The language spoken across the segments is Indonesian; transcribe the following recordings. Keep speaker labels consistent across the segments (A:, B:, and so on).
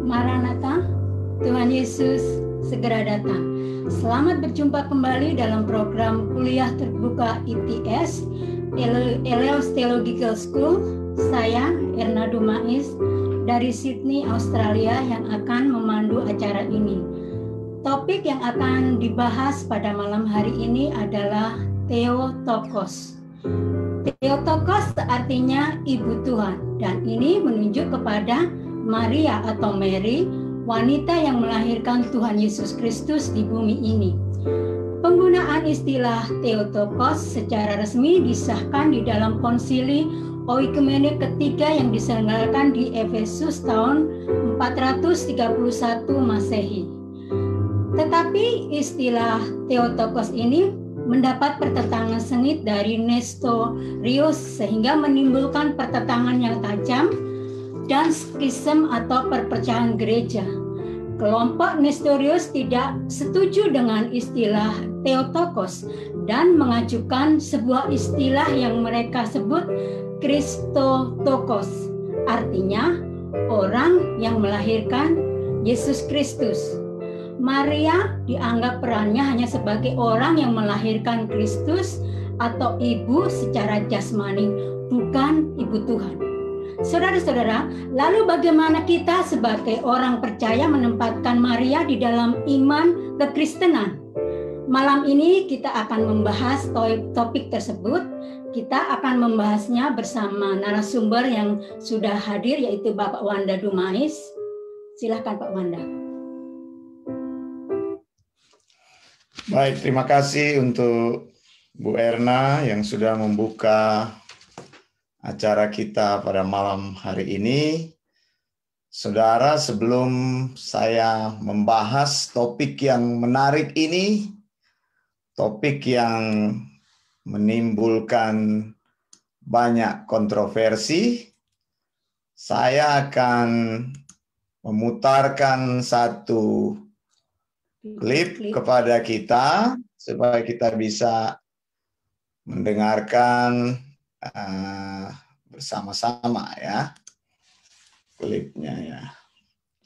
A: Maranatha, Tuhan Yesus segera datang. Selamat berjumpa kembali dalam program kuliah terbuka ITS, Eleos Theological School. Saya Erna Dumais dari Sydney, Australia yang akan memandu acara ini. Topik yang akan dibahas pada malam hari ini adalah Theotokos. Theotokos artinya Ibu Tuhan, dan ini menunjuk kepada Maria atau Mary, wanita yang melahirkan Tuhan Yesus Kristus di bumi ini. Penggunaan istilah Theotokos secara resmi disahkan di dalam konsili Oikumene ketiga yang diselenggarakan di Efesus tahun 431 Masehi. Tetapi istilah Theotokos ini mendapat pertentangan sengit dari Nestorius sehingga menimbulkan pertentangan yang tajam dan skism atau perpecahan gereja. Kelompok Nestorius tidak setuju dengan istilah Theotokos dan mengajukan sebuah istilah yang mereka sebut Christotokos, artinya orang yang melahirkan Yesus Kristus. Maria dianggap perannya hanya sebagai orang yang melahirkan Kristus atau ibu secara jasmani, bukan ibu Tuhan. Saudara-saudara, lalu bagaimana kita sebagai orang percaya menempatkan Maria di dalam iman kekristenan? Malam ini kita akan membahas topik tersebut. Kita akan membahasnya bersama narasumber yang sudah hadir, yaitu Bapak Wanda Dumais. Silakan Pak Wanda.
B: Baik, terima kasih untuk Bu Erna yang sudah membuka acara kita pada malam hari ini. Saudara, sebelum saya membahas topik yang menarik ini, topik yang menimbulkan banyak kontroversi, saya akan memutarkan satu klip kepada kita supaya kita bisa mendengarkan bersama-sama ya klipnya ya.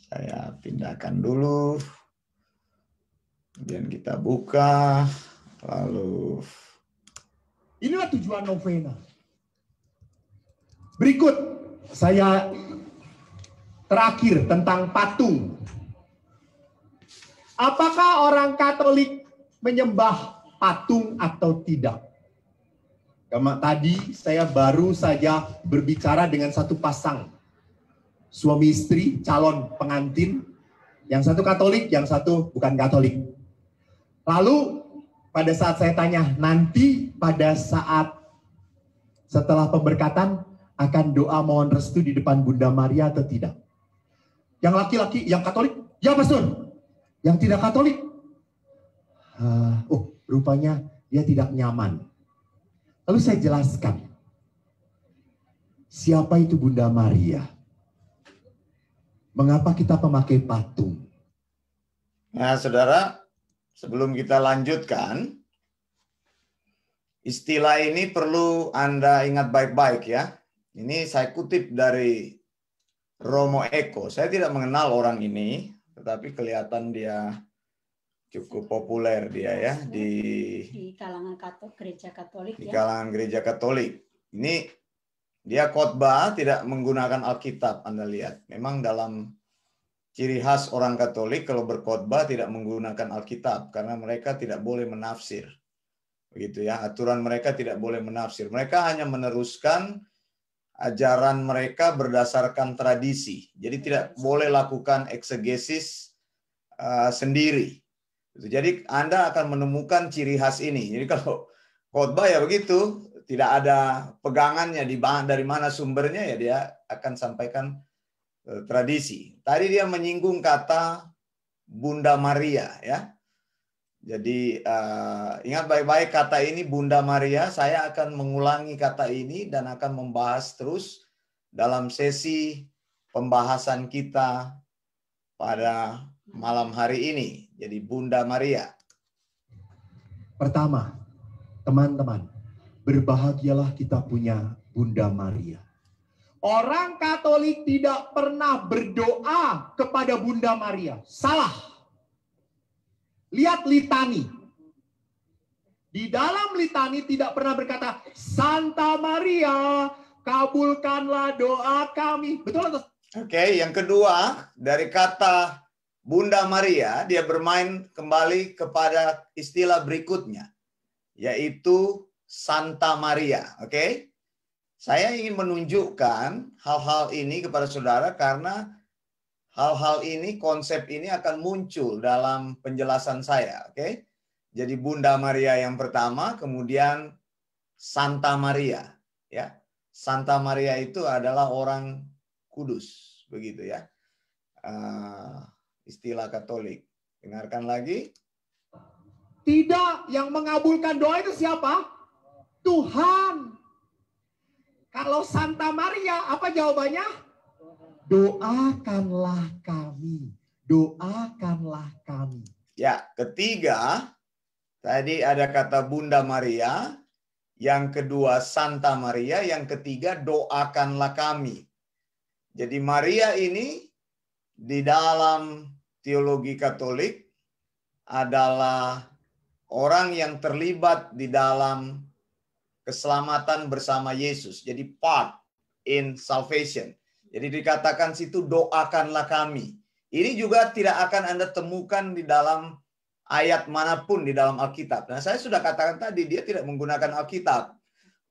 B: Saya pindahkan dulu, kemudian kita buka, lalu
C: inilah tujuan novena. Berikut saya terakhir tentang patung. Apakah orang Katolik menyembah patung atau tidak? Karena tadi saya baru saja berbicara dengan satu pasang suami istri calon pengantin, yang satu Katolik, yang satu bukan Katolik. Lalu pada saat saya tanya, nanti pada saat setelah pemberkatan akan doa mohon restu di depan Bunda Maria atau tidak? Yang laki-laki, yang Katolik, ya pastor. Yang tidak Katolik, rupanya dia tidak nyaman. Lalu saya jelaskan, siapa itu Bunda Maria? Mengapa kita memakai patung?
B: Nah, saudara, sebelum kita lanjutkan, istilah ini perlu Anda ingat baik-baik ya. Ini saya kutip dari Romo Eko. Saya tidak mengenal orang ini, tetapi kelihatan dia cukup populer dia ya di
A: kalangan gereja Katolik.
B: Di kalangan gereja Katolik. Ini dia khotbah tidak menggunakan Alkitab, Anda lihat. Memang dalam ciri khas orang Katolik kalau berkhotbah tidak menggunakan Alkitab karena mereka tidak boleh menafsir. Begitu ya, aturan mereka tidak boleh menafsir. Mereka hanya meneruskan ajaran mereka berdasarkan tradisi. Jadi tidak boleh lakukan eksegesis sendiri. Jadi Anda akan menemukan ciri khas ini. Jadi kalau khotbah ya begitu, tidak ada pegangannya dari mana sumbernya, ya dia akan sampaikan tradisi. Tadi dia menyinggung kata Bunda Maria ya. Jadi ingat baik-baik kata ini Bunda Maria. Saya akan mengulangi kata ini dan akan membahas terus dalam sesi pembahasan kita pada malam hari ini. Jadi Bunda Maria.
C: Pertama, teman-teman, berbahagialah kita punya Bunda Maria. Orang Katolik tidak pernah berdoa kepada Bunda Maria. Salah. Lihat litani. Di dalam litani tidak pernah berkata, Santa Maria, kabulkanlah doa kami. Betul atau?
B: Oke, yang kedua, dari kata Bunda Maria, dia bermain kembali kepada istilah berikutnya, yaitu Santa Maria. Oke? Saya ingin menunjukkan hal-hal ini kepada saudara karena hal-hal ini, konsep ini akan muncul dalam penjelasan saya. Oke? Jadi Bunda Maria yang pertama, kemudian Santa Maria. Ya, Santa Maria itu adalah orang kudus, begitu ya. Istilah Katolik. Dengarkan lagi.
C: Tidak, yang mengabulkan doa itu siapa? Tuhan. Kalau Santa Maria, apa jawabannya? Doakanlah kami. Doakanlah kami.
B: Ya, ketiga, tadi ada kata Bunda Maria. Yang kedua, Santa Maria. Yang ketiga, doakanlah kami. Jadi Maria ini di dalam teologi Katolik adalah orang yang terlibat di dalam keselamatan bersama Yesus. Jadi part in salvation. Jadi dikatakan situ doakanlah kami. Ini juga tidak akan Anda temukan di dalam ayat manapun di dalam Alkitab. Nah, saya sudah katakan tadi dia tidak menggunakan Alkitab.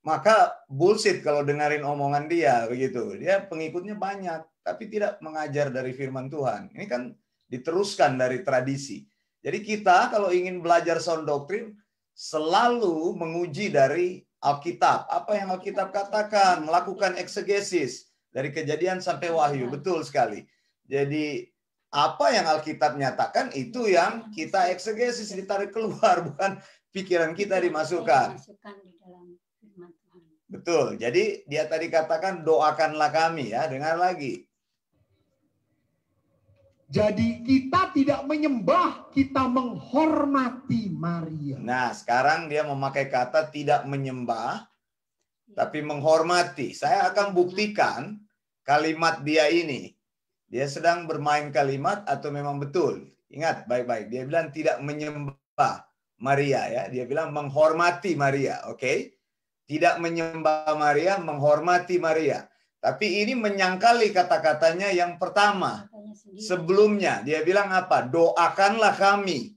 B: Maka bullshit kalau dengerin omongan dia begitu. Dia pengikutnya banyak tapi tidak mengajar dari firman Tuhan. Ini kan diteruskan dari tradisi. Jadi kita kalau ingin belajar sound doctrine selalu menguji dari Alkitab. Apa yang Alkitab katakan, melakukan eksegesis dari Kejadian sampai Wahyu. Betul sekali. Jadi apa yang Alkitab nyatakan itu yang kita eksegesis, ditarik keluar, bukan pikiran kita dimasukkan. Betul. Jadi dia tadi katakan doakanlah kami ya. Dengar lagi.
C: Jadi kita tidak menyembah, kita menghormati Maria.
B: Nah, sekarang dia memakai kata tidak menyembah, tapi menghormati. Saya akan buktikan kalimat dia ini. Dia sedang bermain kalimat atau memang betul. Ingat baik-baik. Dia bilang tidak menyembah Maria ya. Dia bilang menghormati Maria. Oke? Tidak menyembah Maria, menghormati Maria. Tapi ini menyangkali kata-katanya yang pertama. Sebelumnya dia bilang apa? Doakanlah kami.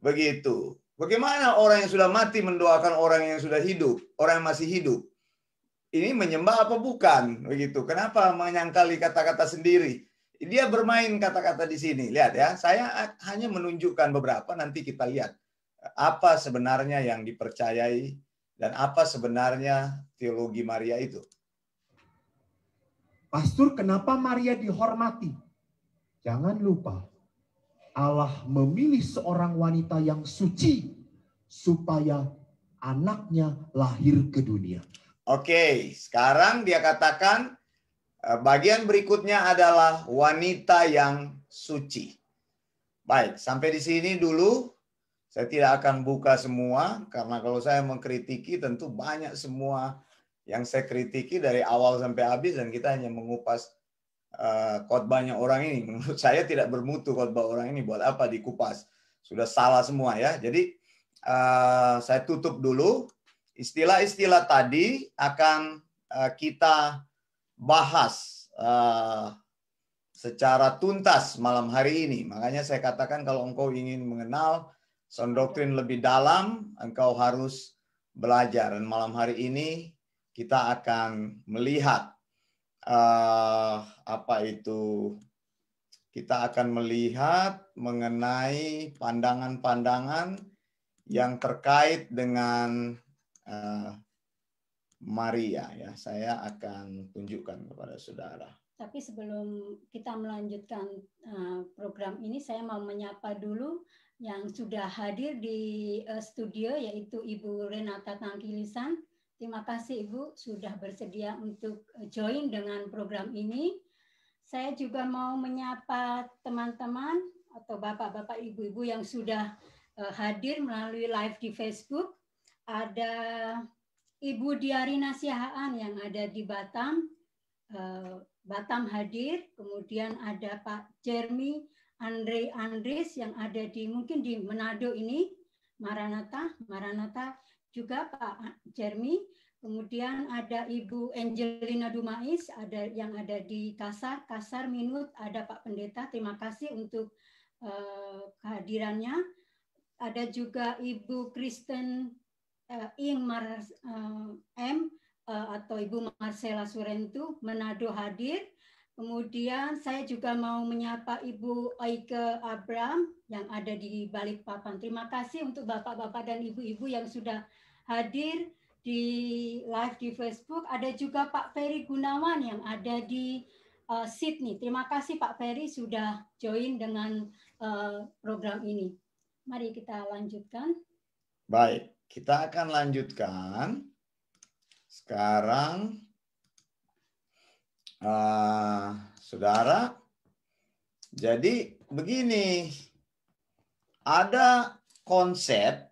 B: Begitu. Bagaimana orang yang sudah mati mendoakan orang yang sudah hidup, orang yang masih hidup? Ini menyembah apa bukan? Begitu. Kenapa menyangkali kata-kata sendiri? Dia bermain kata-kata di sini. Lihat ya, saya hanya menunjukkan beberapa, nanti kita lihat apa sebenarnya yang dipercayai dan apa sebenarnya teologi Maria itu.
C: Pastor, kenapa Maria dihormati? Jangan lupa, Allah memilih seorang wanita yang suci supaya anaknya lahir ke dunia.
B: Oke, sekarang dia katakan bagian berikutnya adalah wanita yang suci. Baik, sampai di sini dulu. Saya tidak akan buka semua, karena kalau saya mengkritiki tentu banyak semua yang saya kritiki dari awal sampai habis, dan kita hanya mengupas khotbahnya orang ini. Menurut saya tidak bermutu khotbah orang ini, buat apa dikupas? Sudah salah semua ya. Jadi saya tutup dulu. Istilah-istilah tadi akan kita bahas secara tuntas malam hari ini. Makanya saya katakan kalau engkau ingin mengenal sound doctrine lebih dalam, engkau harus belajar. Dan malam hari ini kita akan melihat kita akan melihat mengenai pandangan-pandangan yang terkait dengan Maria ya. Saya akan tunjukkan kepada saudara.
A: Tapi sebelum kita melanjutkan program ini, saya mau menyapa dulu yang sudah hadir di studio, yaitu Ibu Renata Tangkilisan. Terima kasih Ibu sudah bersedia untuk join dengan program ini. Saya juga mau menyapa teman-teman atau bapak-bapak, ibu-ibu yang sudah hadir melalui live di Facebook. Ada Ibu Diarina Siahaan yang ada di Batam. Batam hadir, kemudian ada Pak Jeremy Andres yang ada mungkin di Manado ini, Maranatha juga Pak Jeremy, kemudian ada Ibu Angelina Dumais, yang ada di Kasar Minut, ada Pak Pendeta, terima kasih untuk kehadirannya. Ada juga Ibu Kristen atau Ibu Marcella Surentu, Manado hadir. Kemudian saya juga mau menyapa Ibu Oike Abram yang ada di Balikpapan. Terima kasih untuk bapak-bapak dan ibu-ibu yang sudah hadir di live di Facebook. Ada juga Pak Ferry Gunawan yang ada di Sydney. Terima kasih Pak Ferry sudah join dengan program ini. Mari kita lanjutkan.
B: Baik, kita akan lanjutkan. Sekarang, saudara, jadi begini, ada konsep,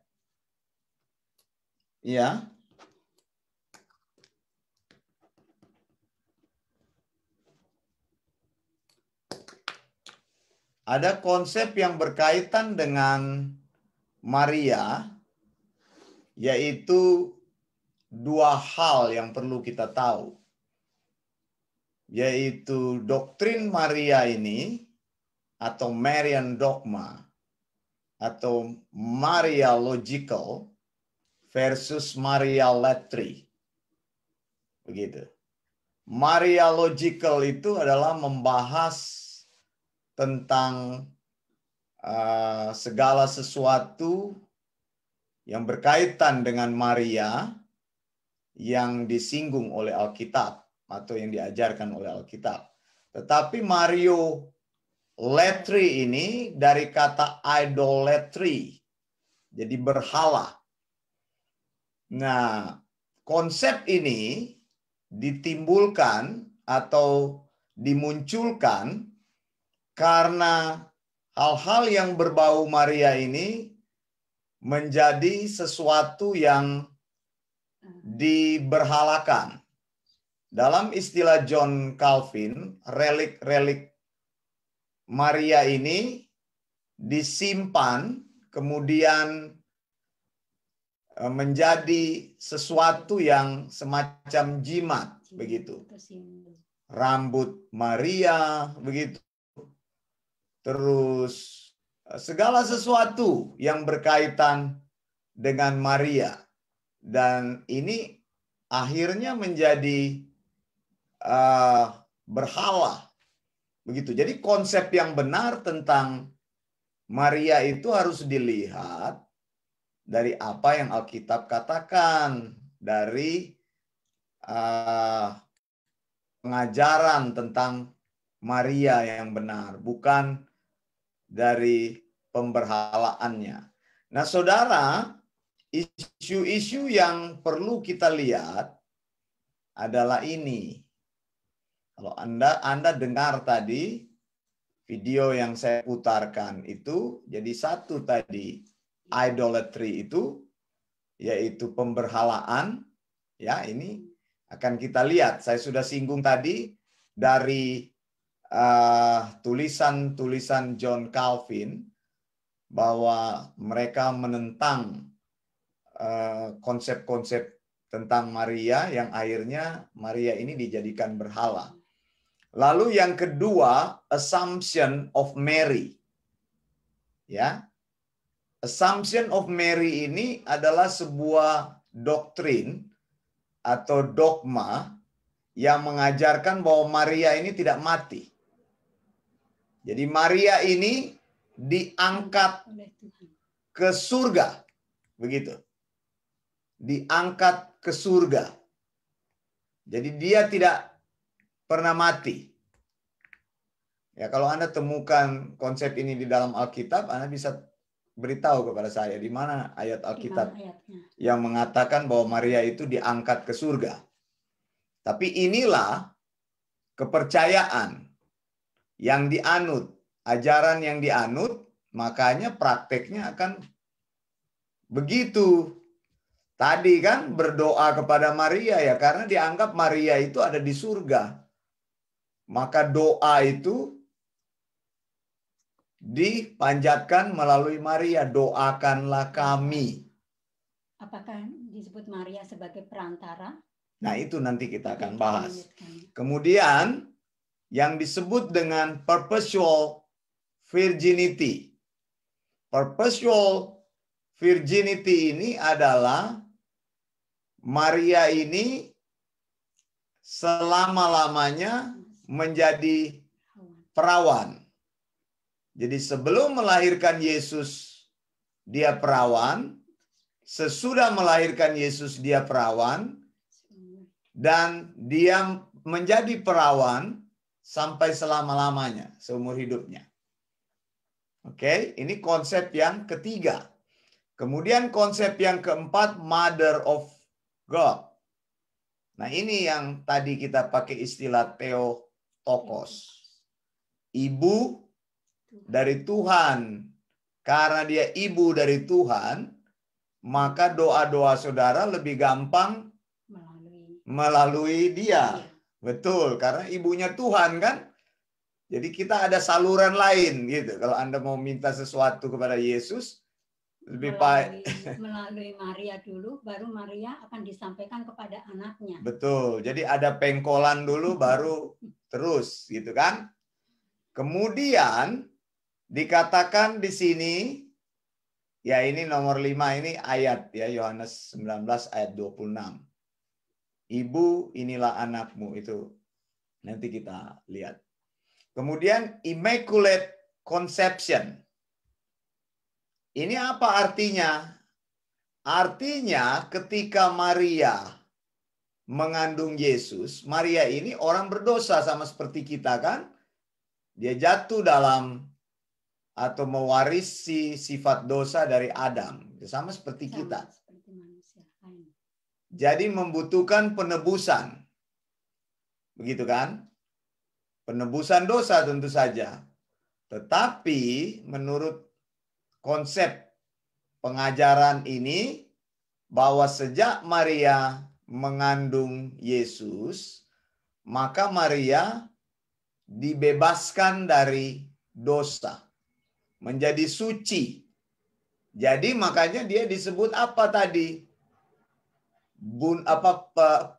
B: ya, ada konsep yang berkaitan dengan Maria, yaitu dua hal yang perlu kita tahu, yaitu doktrin Maria ini atau Marian dogma atau Mariological versus Marialetry. Begitu. Mariological itu adalah membahas tentang segala sesuatu yang berkaitan dengan Maria yang disinggung oleh Alkitab atau yang diajarkan oleh Alkitab. Tetapi Mariolatry ini dari kata idolatry, jadi berhala. Nah, konsep ini ditimbulkan atau dimunculkan karena hal-hal yang berbau Maria ini menjadi sesuatu yang diberhalakan. Dalam istilah John Calvin, relik-relik Maria ini disimpan kemudian menjadi sesuatu yang semacam jimat, begitu. Rambut Maria, begitu. Terus segala sesuatu yang berkaitan dengan Maria. Dan ini akhirnya menjadi berhala. Begitu. Jadi konsep yang benar tentang Maria itu harus dilihat dari apa yang Alkitab katakan, dari pengajaran tentang Maria yang benar, bukan dari pemberhalaannya. Nah, saudara, isu-isu yang perlu kita lihat adalah ini. Kalau Anda dengar tadi video yang saya putarkan itu, jadi satu tadi idolatry itu, yaitu pemberhalaan, ya ini akan kita lihat. Saya sudah singgung tadi dari tulisan-tulisan John Calvin bahwa mereka menentang konsep-konsep tentang Maria yang akhirnya Maria ini dijadikan berhala. Lalu yang kedua, assumption of Mary. Ya. Assumption of Mary ini adalah sebuah doktrin atau dogma yang mengajarkan bahwa Maria ini tidak mati. Jadi Maria ini diangkat ke surga. Begitu. Diangkat ke surga. Jadi dia tidak pernah mati. Ya, kalau Anda temukan konsep ini di dalam Alkitab, Anda bisa beritahu kepada saya di mana ayat Alkitab yang mengatakan bahwa Maria itu diangkat ke surga. Tapi inilah kepercayaan yang dianut, ajaran yang dianut, makanya prakteknya akan begitu. Tadi kan berdoa kepada Maria ya, karena dianggap Maria itu ada di surga. maka doa itu dipanjatkan melalui Maria. Doakanlah kami.
A: Apakah disebut Maria sebagai perantara?
B: Nah, itu nanti kita akan bahas. Kemudian yang disebut dengan perpetual virginity. Perpetual virginity ini adalah Maria ini selama-lamanya menjadi perawan. Jadi sebelum melahirkan Yesus dia perawan, sesudah melahirkan Yesus dia perawan, dan dia menjadi perawan sampai selama-lamanya, seumur hidupnya. Oke, ini konsep yang ketiga. Kemudian konsep yang keempat, Mother of God. Nah, ini yang tadi kita pakai istilah Theotokos. Ibu dari Tuhan. Karena dia ibu dari Tuhan, maka doa-doa saudara lebih gampang melalui dia. Betul, karena ibunya Tuhan kan. Jadi kita ada saluran lain gitu. Kalau Anda mau minta sesuatu kepada Yesus, lebih baik
A: melalui Maria dulu, baru Maria akan disampaikan kepada anaknya.
B: Betul. Jadi ada pengkolan dulu, baru terus, gitu kan? Kemudian dikatakan di sini, ya ini nomor 5 ini ayat ya, Yohanes 19 ayat 26. Ibu, inilah anakmu, itu nanti kita lihat. Kemudian Immaculate Conception. Ini apa artinya? Artinya ketika Maria mengandung Yesus, Maria ini orang berdosa sama seperti kita kan? Dia jatuh dalam atau mewarisi sifat dosa dari Adam. Sama seperti kita. Jadi membutuhkan penebusan. Begitu kan? Penebusan dosa tentu saja. Tetapi menurut konsep pengajaran ini, bahwa sejak Maria mengandung Yesus, maka Maria dibebaskan dari dosa, menjadi suci. Jadi makanya dia disebut apa tadi?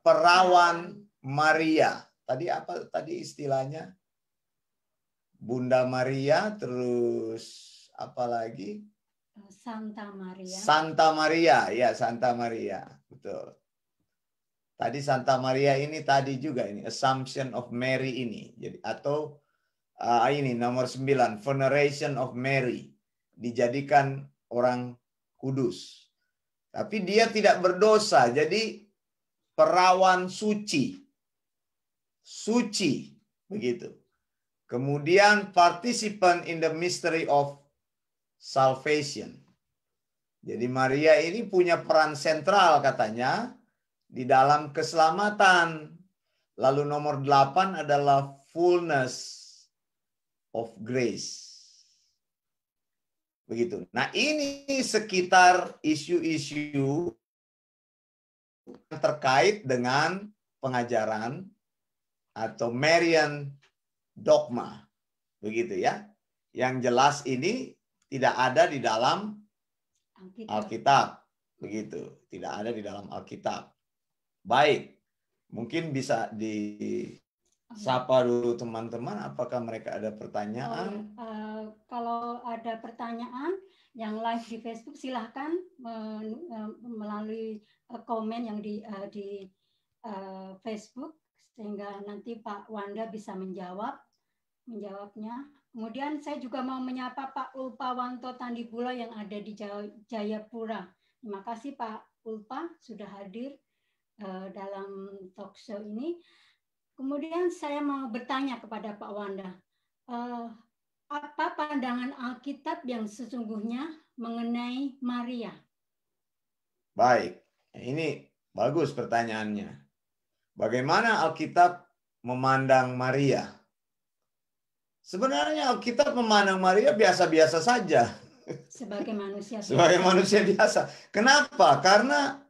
B: Perawan Maria. Tadi apa tadi istilahnya? Bunda Maria, terus apa lagi?
A: Santa Maria.
B: Santa Maria, ya Santa Maria, betul. Tadi Santa Maria ini tadi juga ini Assumption of Mary ini. Jadi atau ini nomor 9, Veneration of Mary, dijadikan orang kudus. Tapi dia tidak berdosa, jadi perawan suci. Suci, begitu. Kemudian participant in the mystery of salvation. Jadi Maria ini punya peran sentral katanya di dalam keselamatan. Lalu nomor 8 adalah fullness of grace. Begitu. Nah, ini sekitar isu-isu terkait dengan pengajaran atau Marian dogma. Begitu ya. Yang jelas ini tidak ada di dalam Alkitab. Begitu. Tidak ada di dalam Alkitab. Baik. Mungkin bisa disapa dulu teman-teman. Apakah mereka ada pertanyaan?
A: Kalau ada pertanyaan yang live di Facebook, silahkan melalui komen yang di Facebook, sehingga nanti Pak Wanda bisa menjawabnya. Kemudian saya juga mau menyapa Pak Ulpawanto Tandibula yang ada di Jayapura. Terima kasih Pak Ulpa sudah hadir dalam talk show ini. Kemudian saya mau bertanya kepada Pak Wanda, apa pandangan Alkitab yang sesungguhnya mengenai Maria?
B: Baik, ini bagus pertanyaannya. Bagaimana Alkitab memandang Maria? Sebenarnya Alkitab memandang Maria biasa-biasa saja.
A: Sebagai manusia biasa.
B: Sebagai manusia biasa. Kenapa? Karena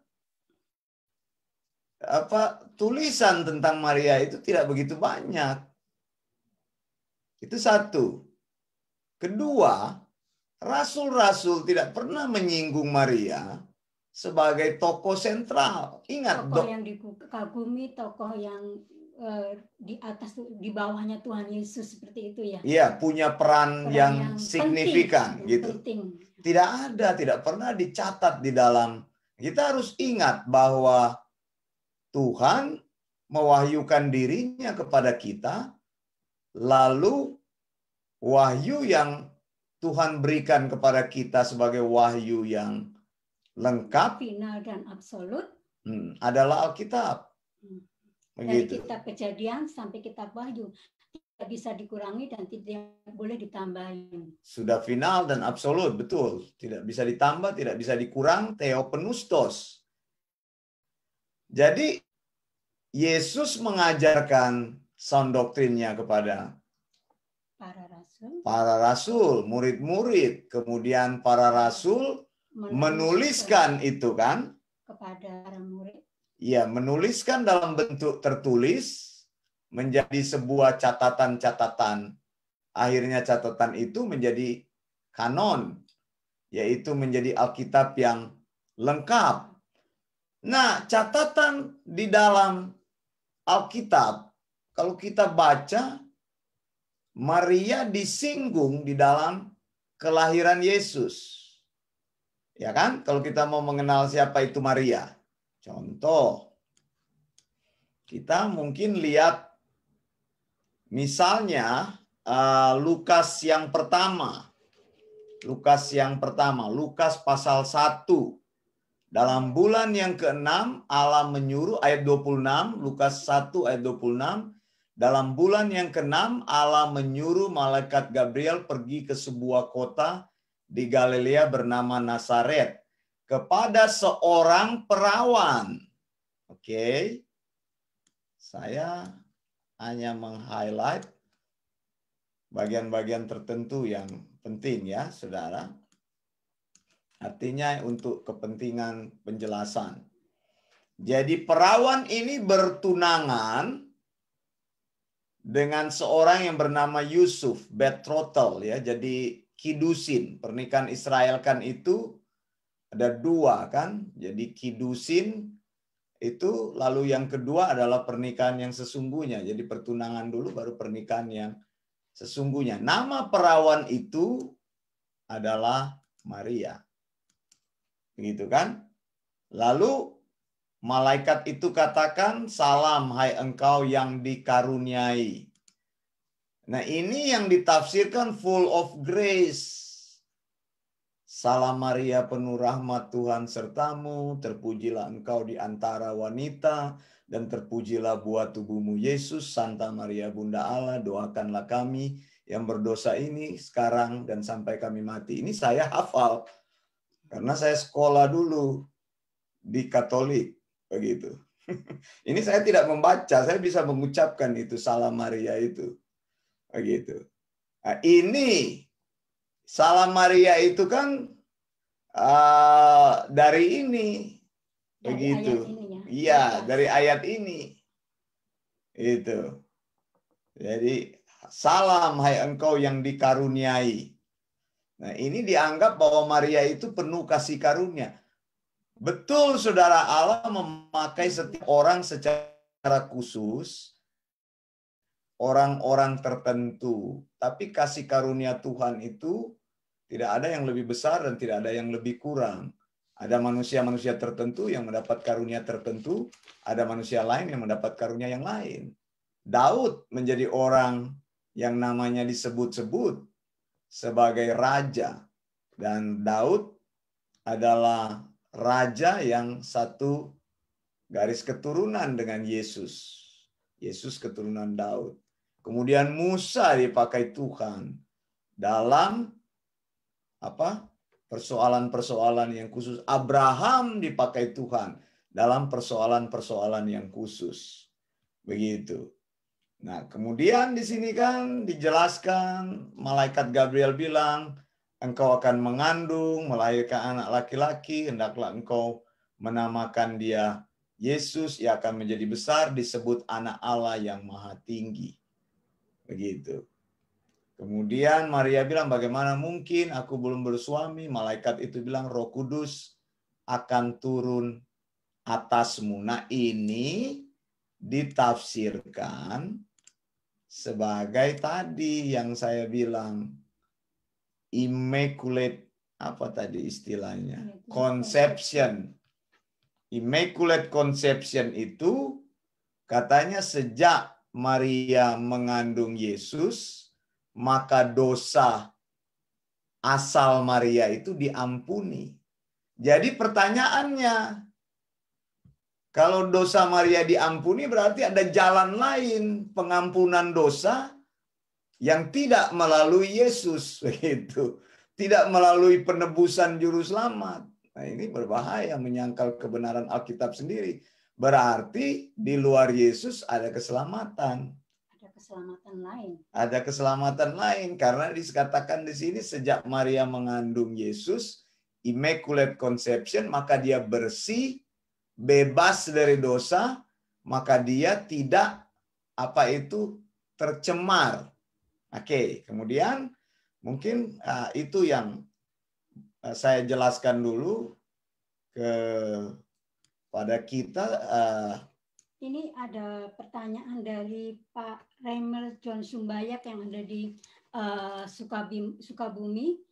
B: tulisan tentang Maria itu tidak begitu banyak. Itu satu. Kedua, rasul-rasul tidak pernah menyinggung Maria sebagai tokoh sentral. Ingat,
A: Tokoh yang dikagumi, tokoh yang di atas, di bawahnya Tuhan Yesus, seperti itu ya.
B: Iya, punya peran yang signifikan
A: penting,
B: gitu.
A: penting.
B: Tidak ada, tidak pernah dicatat di dalam. Kita harus ingat bahwa Tuhan mewahyukan dirinya kepada kita, lalu wahyu yang Tuhan berikan kepada kita sebagai wahyu yang lengkap,
A: final dan absolut,
B: adalah Alkitab.
A: dari kitab Kejadian sampai kitab Wahyu, tidak bisa dikurangi dan tidak boleh ditambahin.
B: Sudah final dan absolut, betul. Tidak bisa ditambah, tidak bisa dikurang, theopenustos. Jadi Yesus mengajarkan sound doktrinnya kepada para rasul, murid-murid, kemudian para rasul menuliskan itu kan
A: kepada para murid.
B: Ya, menuliskan dalam bentuk tertulis menjadi sebuah catatan-catatan. Akhirnya catatan itu menjadi kanon, yaitu menjadi Alkitab yang lengkap. Nah, catatan di dalam Alkitab, kalau kita baca, Maria disinggung di dalam kelahiran Yesus. Ya kan? Kalau kita mau mengenal siapa itu Maria. Contoh, kita mungkin lihat misalnya Lukas yang pertama. Lukas pasal 1. Dalam bulan yang ke-6 Allah menyuruh, ayat 26, Lukas 1 ayat 26. Dalam bulan yang ke-6 Allah menyuruh malaikat Gabriel pergi ke sebuah kota di Galilea bernama Nazaret kepada seorang perawan. Oke. Saya hanya meng-highlight bagian-bagian tertentu yang penting ya, Saudara. Artinya untuk kepentingan penjelasan. Jadi perawan ini bertunangan dengan seorang yang bernama Yusuf, betrothal ya. Jadi kidusin, pernikahan Israel kan itu ada dua kan. Jadi kidusin itu, lalu yang kedua adalah pernikahan yang sesungguhnya. Jadi pertunangan dulu baru pernikahan yang sesungguhnya. Nama perawan itu adalah Maria. Begitu kan? Lalu malaikat itu katakan, "Salam hai engkau yang dikaruniai." Nah, ini yang ditafsirkan full of grace. Salam Maria penuh rahmat Tuhan sertamu, terpujilah engkau di antara wanita, dan terpujilah buah tubuhmu Yesus. Santa Maria Bunda Allah, doakanlah kami yang berdosa ini sekarang dan sampai kami mati. Ini saya hafal, karena saya sekolah dulu di Katolik, begitu. Ini saya tidak membaca, saya bisa mengucapkan itu, Salam Maria itu. Begitu. Nah, ini Salam Maria itu kan dari ini, begitu. Iya, dari ayat ini. Itu. Jadi, salam hai engkau yang dikaruniai. Nah, ini dianggap bahwa Maria itu penuh kasih karunia. Betul, Saudara, Allah memakai setiap orang secara khusus, orang-orang tertentu. Tapi kasih karunia Tuhan itu tidak ada yang lebih besar dan tidak ada yang lebih kurang. Ada manusia-manusia tertentu yang mendapat karunia tertentu, ada manusia lain yang mendapat karunia yang lain. Daud menjadi orang yang namanya disebut-sebut sebagai raja. Dan Daud adalah raja yang satu garis keturunan dengan Yesus. Yesus keturunan Daud. Kemudian Musa dipakai Tuhan dalam persoalan-persoalan yang khusus. Abraham dipakai Tuhan dalam persoalan-persoalan yang khusus. Begitu. Nah, kemudian di sini kan dijelaskan, malaikat Gabriel bilang, engkau akan mengandung, melahirkan anak laki-laki, hendaklah engkau menamakan dia Yesus, ia akan menjadi besar, disebut anak Allah yang maha tinggi. Begitu. Kemudian Maria bilang, bagaimana mungkin aku belum bersuami? Malaikat itu bilang, Roh Kudus akan turun atasmu. Nah, ini ditafsirkan sebagai tadi yang saya bilang, immaculate, apa tadi istilahnya? Conception. Immaculate conception itu katanya sejak Maria mengandung Yesus, maka dosa asal Maria itu diampuni. Jadi pertanyaannya, kalau dosa Maria diampuni berarti ada jalan lain pengampunan dosa yang tidak melalui Yesus, begitu. Tidak melalui penebusan juru selamat. Nah, ini berbahaya menyangkal kebenaran Alkitab sendiri. Berarti di luar Yesus ada keselamatan.
A: Ada keselamatan lain.
B: Ada keselamatan lain karena dikatakan di sini sejak Maria mengandung Yesus, immaculate conception, maka dia bersih, bebas dari dosa, maka dia tidak tercemar. Oke, kemudian mungkin itu yang saya jelaskan dulu kepada kita.
A: Ini ada pertanyaan dari Pak Reimer John Sumbayak yang ada di Sukabumi.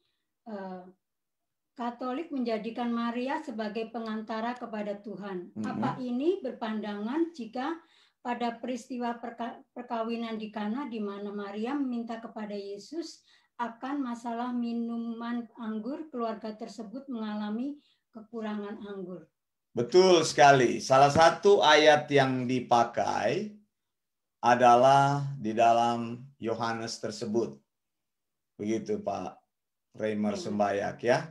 A: Katolik menjadikan Maria sebagai pengantara kepada Tuhan. Apa ini berpandangan jika pada peristiwa perkawinan di Kana di mana Maria meminta kepada Yesus akan masalah minuman anggur, keluarga tersebut mengalami kekurangan anggur?
B: Betul sekali. Salah satu ayat yang dipakai adalah di dalam Yohanes tersebut. Begitu Pak Reimer Sumbayak ya.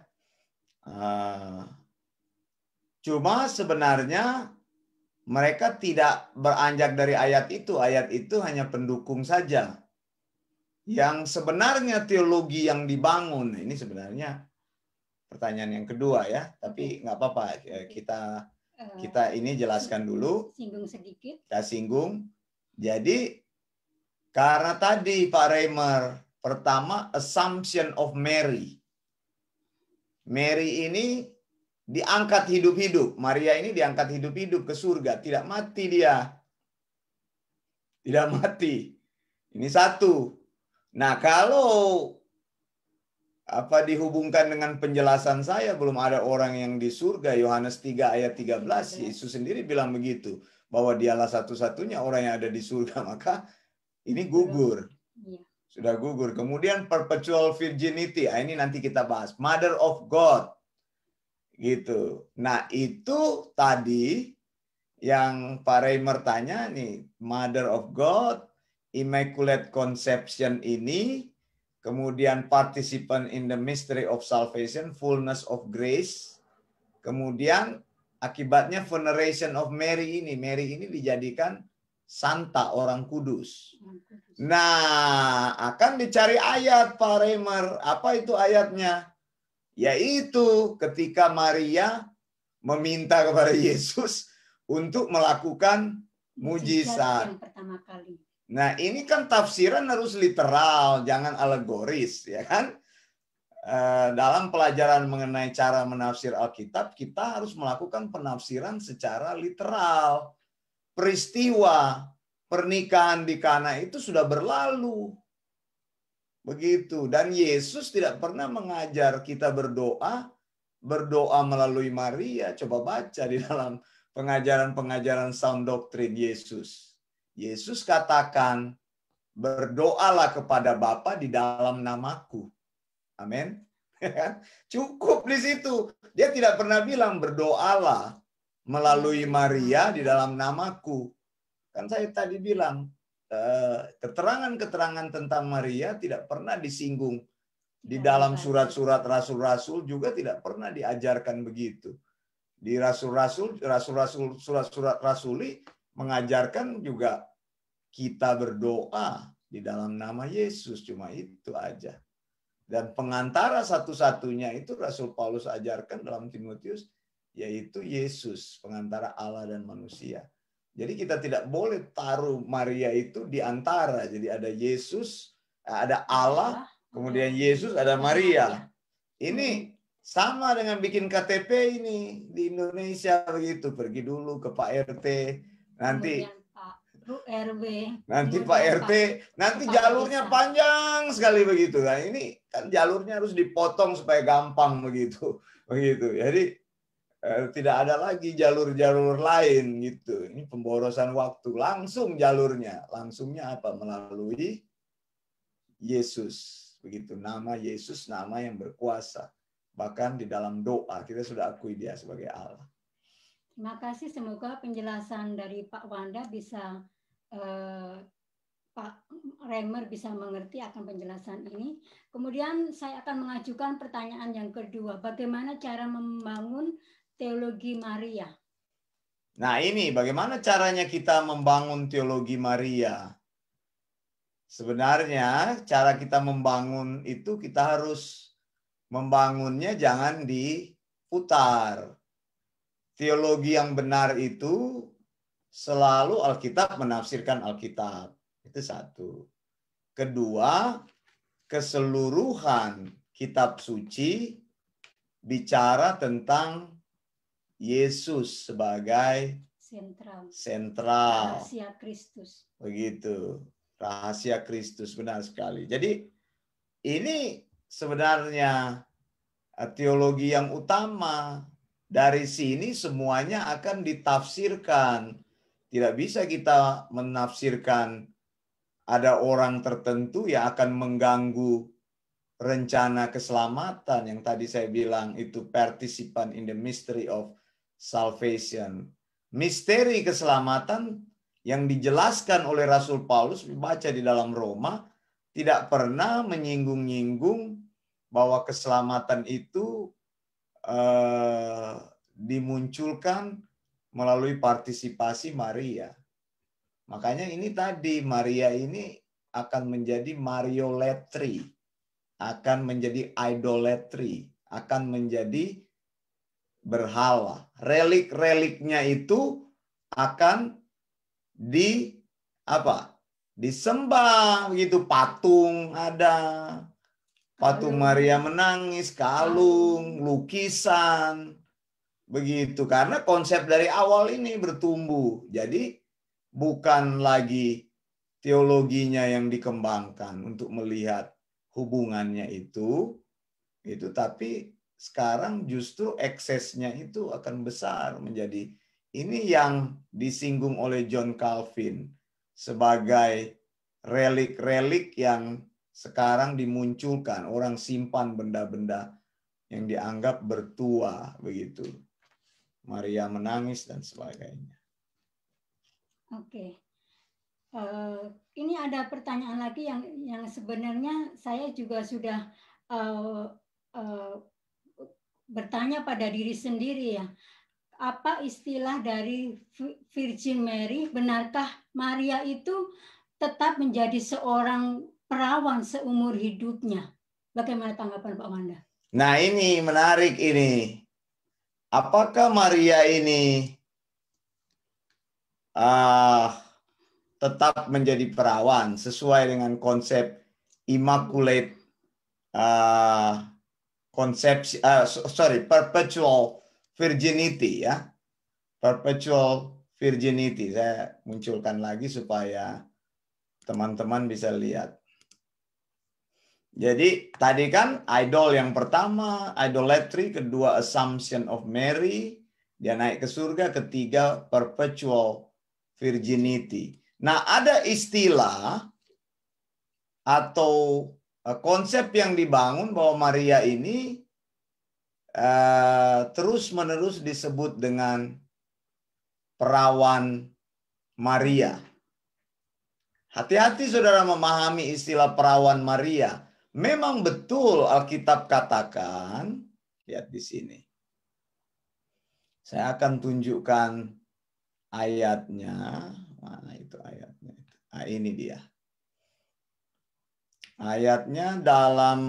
B: Cuma sebenarnya mereka tidak beranjak dari ayat itu. Ayat itu hanya pendukung saja. Yang sebenarnya teologi yang dibangun, ini sebenarnya pertanyaan yang kedua ya, tapi nggak apa-apa, kita ini jelaskan dulu.
A: Singgung sedikit.
B: Kita singgung. Jadi karena tadi Pak Reimer, pertama assumption of Mary. Mary ini diangkat hidup-hidup. Maria ini diangkat hidup-hidup ke surga. Tidak mati dia. Tidak mati. Ini satu. Nah, kalau dihubungkan dengan penjelasan saya, belum ada orang yang di surga. Yohanes 3 ayat 13, Yesus sendiri bilang begitu, bahwa dialah satu-satunya orang yang ada di surga. Maka ini gugur. Sudah gugur. Kemudian perpetual virginity. Ini nanti kita bahas. Mother of God. Gitu. Nah, itu tadi yang Pak Reimer tanya nih, Mother of God, Immaculate Conception ini, kemudian participant in the mystery of salvation, fullness of grace, kemudian akibatnya veneration of Mary ini. Mary ini dijadikan santa, orang kudus. Nah, akan dicari ayat Pak Reimer. Apa itu ayatnya? Yaitu ketika Maria meminta kepada Yesus untuk melakukan mujizat.
A: Yang pertama kali.
B: Nah, ini kan tafsiran harus literal, jangan alegoris, ya kan? Dalam pelajaran mengenai cara menafsir Alkitab, kita harus melakukan penafsiran secara literal. Peristiwa pernikahan di Kana itu sudah berlalu. Begitu. Dan Yesus tidak pernah mengajar kita berdoa melalui Maria. Coba baca di dalam pengajaran-pengajaran sound doctrine Yesus. Yesus katakan, berdoalah kepada Bapa di dalam namaku. Amin. Cukup di situ. Dia tidak pernah bilang berdoalah melalui Maria di dalam namaku. Kan saya tadi bilang, keterangan-keterangan tentang Maria tidak pernah disinggung. Di dalam surat-surat rasul-rasul juga tidak pernah diajarkan begitu. Di surat-surat rasuli mengajarkan juga kita berdoa di dalam nama Yesus. Cuma itu aja. Dan pengantara satu-satunya itu Rasul Paulus ajarkan dalam Timotius, yaitu Yesus, pengantara Allah dan manusia. Jadi kita tidak boleh taruh Maria itu di antara. Jadi ada Yesus Ada Allah, kemudian Yesus, ada Maria. Ini sama dengan bikin KTP ini di Indonesia begitu. Pergi dulu ke Pak RT, nanti
A: RW,
B: nanti Pak RT, nanti jalurnya panjang sekali begitu kan. Ini kan jalurnya harus dipotong supaya gampang begitu. Jadi tidak ada lagi jalur-jalur lain gitu. Ini pemborosan waktu. Langsung jalurnya, langsungnya apa? Melalui Yesus. Begitu, nama Yesus, nama yang berkuasa. Bahkan di dalam doa kita sudah akui dia sebagai Allah.
A: Terima kasih, semoga penjelasan dari Pak Wanda bisa Pak Reimer bisa mengerti akan penjelasan ini. Kemudian saya akan mengajukan pertanyaan yang kedua. Bagaimana cara membangun teologi Maria?
B: Nah ini bagaimana caranya kita membangun teologi Maria? Sebenarnya cara kita membangun itu kita harus membangunnya jangan diputar. Teologi yang benar itu selalu Alkitab menafsirkan Alkitab. Itu satu. Kedua, keseluruhan kitab suci bicara tentang Yesus sebagai sentral.
A: Rahasia Kristus.
B: Begitu. Rahasia Kristus, benar sekali. Jadi ini sebenarnya teologi yang utama. Dari sini semuanya akan ditafsirkan. Tidak bisa kita menafsirkan ada orang tertentu yang akan mengganggu rencana keselamatan yang tadi saya bilang itu participant in the mystery of salvation. Misteri keselamatan yang dijelaskan oleh Rasul Paulus, dibaca di dalam Roma, tidak pernah menyinggung-nyinggung bahwa keselamatan itu dimunculkan melalui partisipasi Maria. Makanya ini tadi Maria ini akan menjadi Mariolatry, akan menjadi idolatry, akan menjadi berhala. Relik-reliknya itu akan disembah begitu. Patung ada, patung Maria menangis, kalung, lukisan, begitu. Karena konsep dari awal ini bertumbuh. Jadi bukan lagi teologinya yang dikembangkan untuk melihat hubungannya itu, tapi sekarang justru eksesnya itu akan besar menjadi ini yang disinggung oleh John Calvin sebagai relik-relik yang sekarang dimunculkan. Orang simpan benda-benda yang dianggap bertua begitu. Maria menangis dan sebagainya.
A: Oke. Ini ada pertanyaan lagi yang sebenarnya saya juga sudah bertanya pada diri sendiri ya. Apa istilah dari Virgin Mary? Benarkah Maria itu tetap menjadi seorang perawan seumur hidupnya? Bagaimana tanggapan Pak Wanda?
B: Nah ini menarik ini. Apakah Maria ini tetap menjadi perawan sesuai dengan konsep immaculate perpetual virginity ya. Perpetual virginity. Saya munculkan lagi supaya teman-teman bisa lihat. Jadi tadi kan idol yang pertama, idolatry, kedua assumption of Mary, dia naik ke surga, ketiga perpetual virginity. Nah, ada istilah atau konsep yang dibangun bahwa Maria ini terus-menerus disebut dengan perawan Maria. Hati-hati saudara memahami istilah perawan Maria. Memang betul Alkitab katakan, lihat di sini. Saya akan tunjukkan ayatnya. Mana itu ayatnya? Nah, ini dia. Ayatnya dalam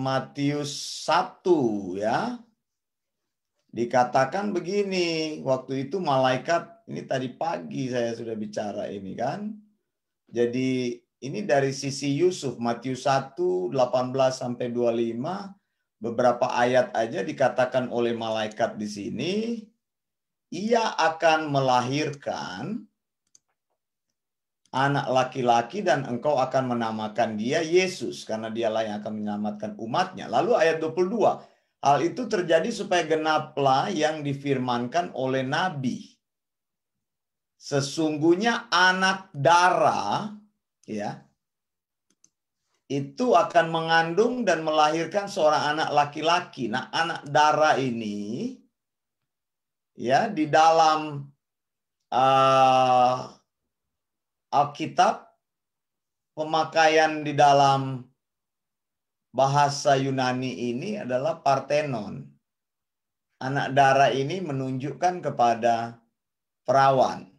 B: Matius 1 ya. Dikatakan begini, waktu itu malaikat, ini tadi pagi saya sudah bicara ini kan. Jadi ini dari sisi Yusuf, Matius 1, 18-25, beberapa ayat aja dikatakan oleh malaikat di sini, ia akan melahirkan anak laki-laki dan engkau akan menamakan dia Yesus, karena dialah yang akan menyelamatkan umatnya. Lalu ayat 22, hal itu terjadi supaya genaplah yang difirmankan oleh Nabi. Sesungguhnya anak darah, ya, itu akan mengandung dan melahirkan seorang anak laki-laki. Nah, anak darah ini, ya, di dalam Alkitab, pemakaian di dalam bahasa Yunani ini adalah partenon. Anak darah ini menunjukkan kepada perawan.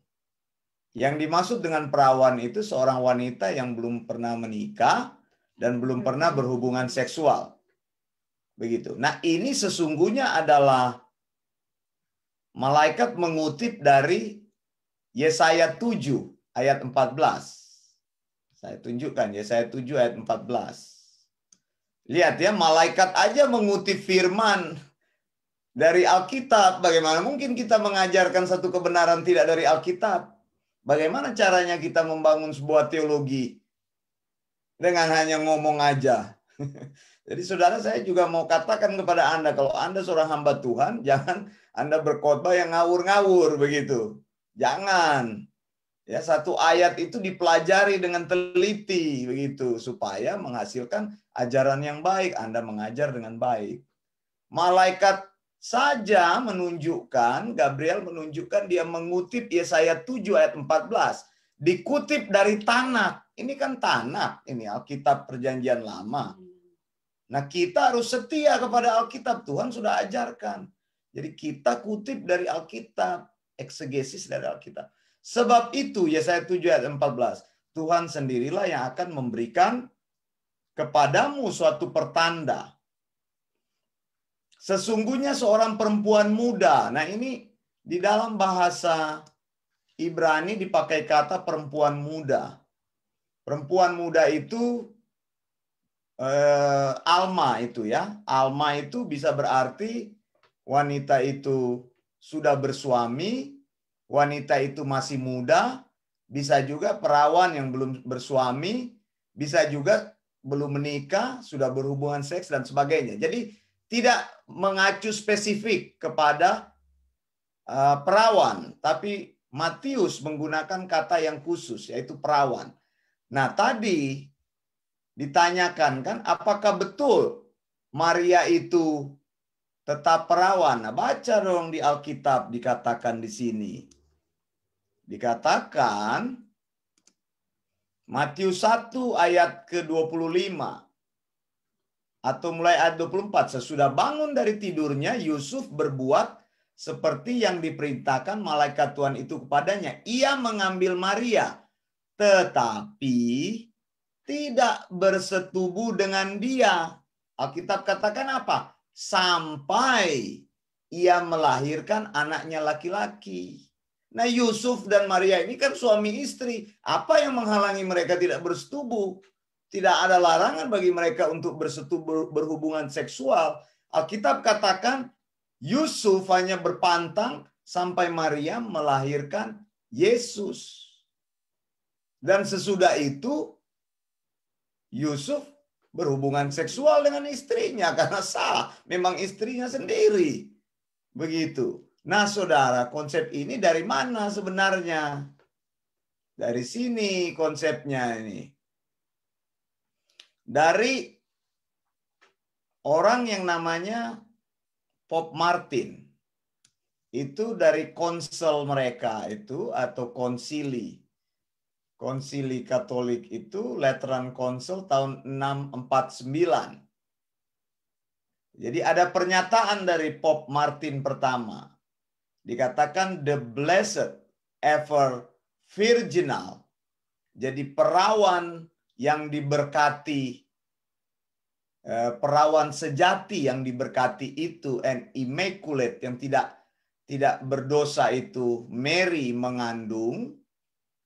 B: Yang dimaksud dengan perawan itu seorang wanita yang belum pernah menikah dan belum pernah berhubungan seksual. Begitu. Nah, ini sesungguhnya adalah malaikat mengutip dari Yesaya 7 ayat 14. Saya tunjukkan Yesaya 7 ayat 14. Lihat ya, malaikat aja mengutip firman dari Alkitab. Bagaimana mungkin kita mengajarkan satu kebenaran tidak dari Alkitab? Bagaimana caranya kita membangun sebuah teologi dengan hanya ngomong aja? Jadi saudara, saya juga mau katakan kepada Anda, kalau Anda seorang hamba Tuhan, jangan Anda berkhotbah yang ngawur-ngawur begitu. Jangan. Ya, satu ayat itu dipelajari dengan teliti begitu supaya menghasilkan ajaran yang baik. Anda mengajar dengan baik. Malaikat saja menunjukkan, Gabriel menunjukkan dia mengutip Yesaya 7 ayat 14. Dikutip dari Tanakh. Ini kan Tanakh, ini Alkitab Perjanjian Lama. Nah, kita harus setia kepada Alkitab. Tuhan sudah ajarkan. Jadi kita kutip dari Alkitab, eksegesis dari Alkitab. Sebab itu Yesaya 7 ayat 14, Tuhan sendirilah yang akan memberikan kepadamu suatu pertanda. Sesungguhnya seorang perempuan muda. Nah, ini di dalam bahasa Ibrani dipakai kata perempuan muda. Perempuan muda itu Alma itu ya. Alma itu bisa berarti wanita itu sudah bersuami, wanita itu masih muda, bisa juga perawan yang belum bersuami, bisa juga belum menikah, sudah berhubungan seks dan sebagainya. Jadi tidak mengacu spesifik kepada perawan, tapi Matius menggunakan kata yang khusus, yaitu perawan. Nah, tadi ditanyakan kan, apakah betul Maria itu tetap perawan? Nah, baca dong di Alkitab, dikatakan di sini. Dikatakan Matius 1 ayat ke-25 atau mulai ayat 24. Sesudah bangun dari tidurnya, Yusuf berbuat seperti yang diperintahkan malaikat Tuhan itu kepadanya. Ia mengambil Maria, tetapi tidak bersetubuh dengan dia. Alkitab katakan apa? Sampai ia melahirkan anaknya laki-laki. Nah, Yusuf dan Maria ini kan suami istri. Apa yang menghalangi mereka tidak bersetubuh? Tidak ada larangan bagi mereka untuk bersetubuh, berhubungan seksual. Alkitab katakan Yusuf hanya berpantang sampai Maria melahirkan Yesus. Dan sesudah itu Yusuf berhubungan seksual dengan istrinya karena sah. Memang istrinya sendiri. Begitu. Nah, saudara, konsep ini dari mana sebenarnya? Dari sini konsepnya ini. Dari orang yang namanya Pope Martin. Itu dari konsel mereka itu atau konsili. Konsili Katolik itu Lateran Council tahun 649. Jadi ada pernyataan dari Pope Martin pertama. Dikatakan the blessed ever virginal. Jadi perawan yang diberkati, perawan sejati yang diberkati itu, and immaculate yang tidak berdosa itu, Mary mengandung,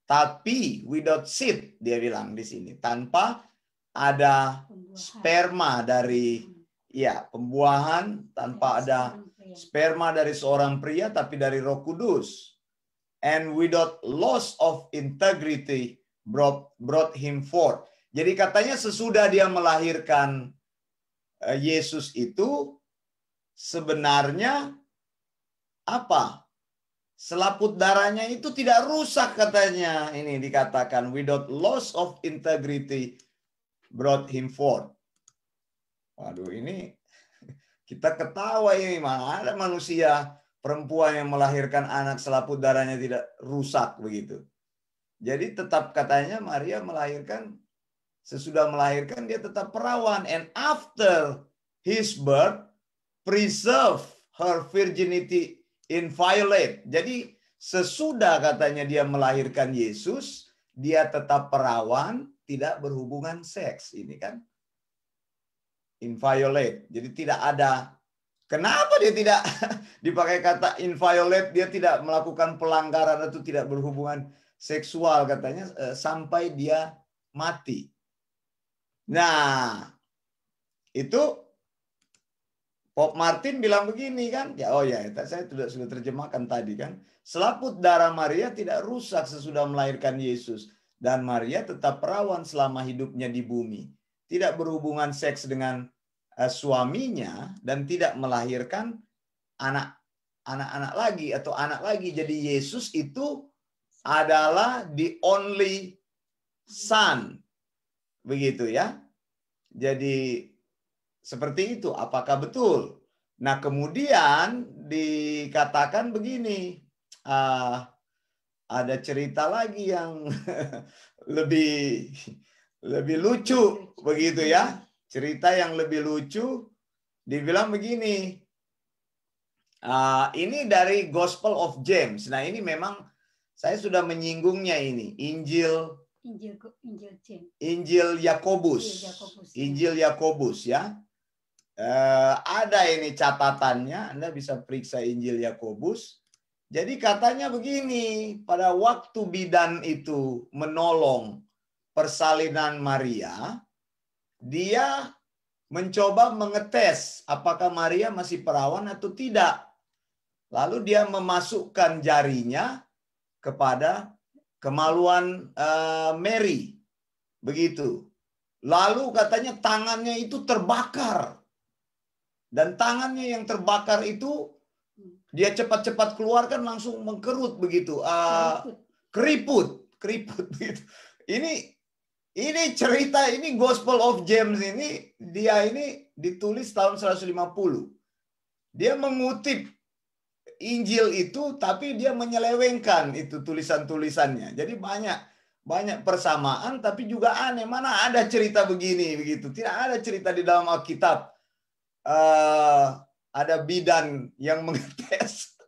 B: tapi without seed, dia bilang di sini, tanpa ada sperma dari pembuahan, tanpa ada sperma dari seorang pria, tapi dari Roh Kudus. And without loss of integrity brought him forth. Jadi katanya sesudah dia melahirkan Yesus itu, sebenarnya apa? Selaput darahnya itu tidak rusak katanya. Ini dikatakan without loss of integrity brought him forth. Waduh, ini kita ketawa ini, mana ada manusia perempuan yang melahirkan anak selaput darahnya tidak rusak begitu. Jadi tetap katanya Maria melahirkan, sesudah melahirkan dia tetap perawan. And after his birth, preserve her virginity inviolate. Jadi sesudah katanya dia melahirkan Yesus, dia tetap perawan, tidak berhubungan seks. Ini kan inviolate. Jadi tidak ada. Kenapa dia tidak dipakai kata inviolate? Dia tidak melakukan pelanggaran atau tidak berhubungan seksual katanya sampai dia mati. Nah, itu Pope Martin bilang begini kan? Saya sudah terjemahkan tadi kan. Selaput darah Maria tidak rusak sesudah melahirkan Yesus, dan Maria tetap perawan selama hidupnya di bumi. Tidak berhubungan seks dengan suaminya dan tidak melahirkan anak-anak lagi atau anak lagi. Jadi Yesus itu adalah the only son. Begitu ya. Jadi seperti itu. Apakah betul? Nah, kemudian dikatakan begini. Ada cerita lagi yang lebih lucu begitu ya. Cerita yang lebih lucu, dibilang begini, ini dari Gospel of James. Nah ini memang saya sudah menyinggungnya ini, Injil Yakobus, Injil Yakobus ya. Ada ini catatannya, Anda bisa periksa Injil Yakobus. Jadi katanya begini, pada waktu bidan itu menolong persalinan Maria, dia mencoba mengetes apakah Maria masih perawan atau tidak. Lalu dia memasukkan jarinya kepada kemaluan Mary. Begitu. Lalu katanya tangannya itu terbakar. Dan tangannya yang terbakar itu dia cepat-cepat keluarkan langsung mengkerut begitu. Keriput begitu. Ini cerita, ini Gospel of James ini, dia ini ditulis tahun 150. Dia mengutip Injil itu, tapi dia menyelewengkan itu tulisan-tulisannya. Jadi banyak persamaan, tapi juga aneh. Mana ada cerita begini, begitu. Tidak ada cerita di dalam Alkitab. Ada bidan yang mengetes.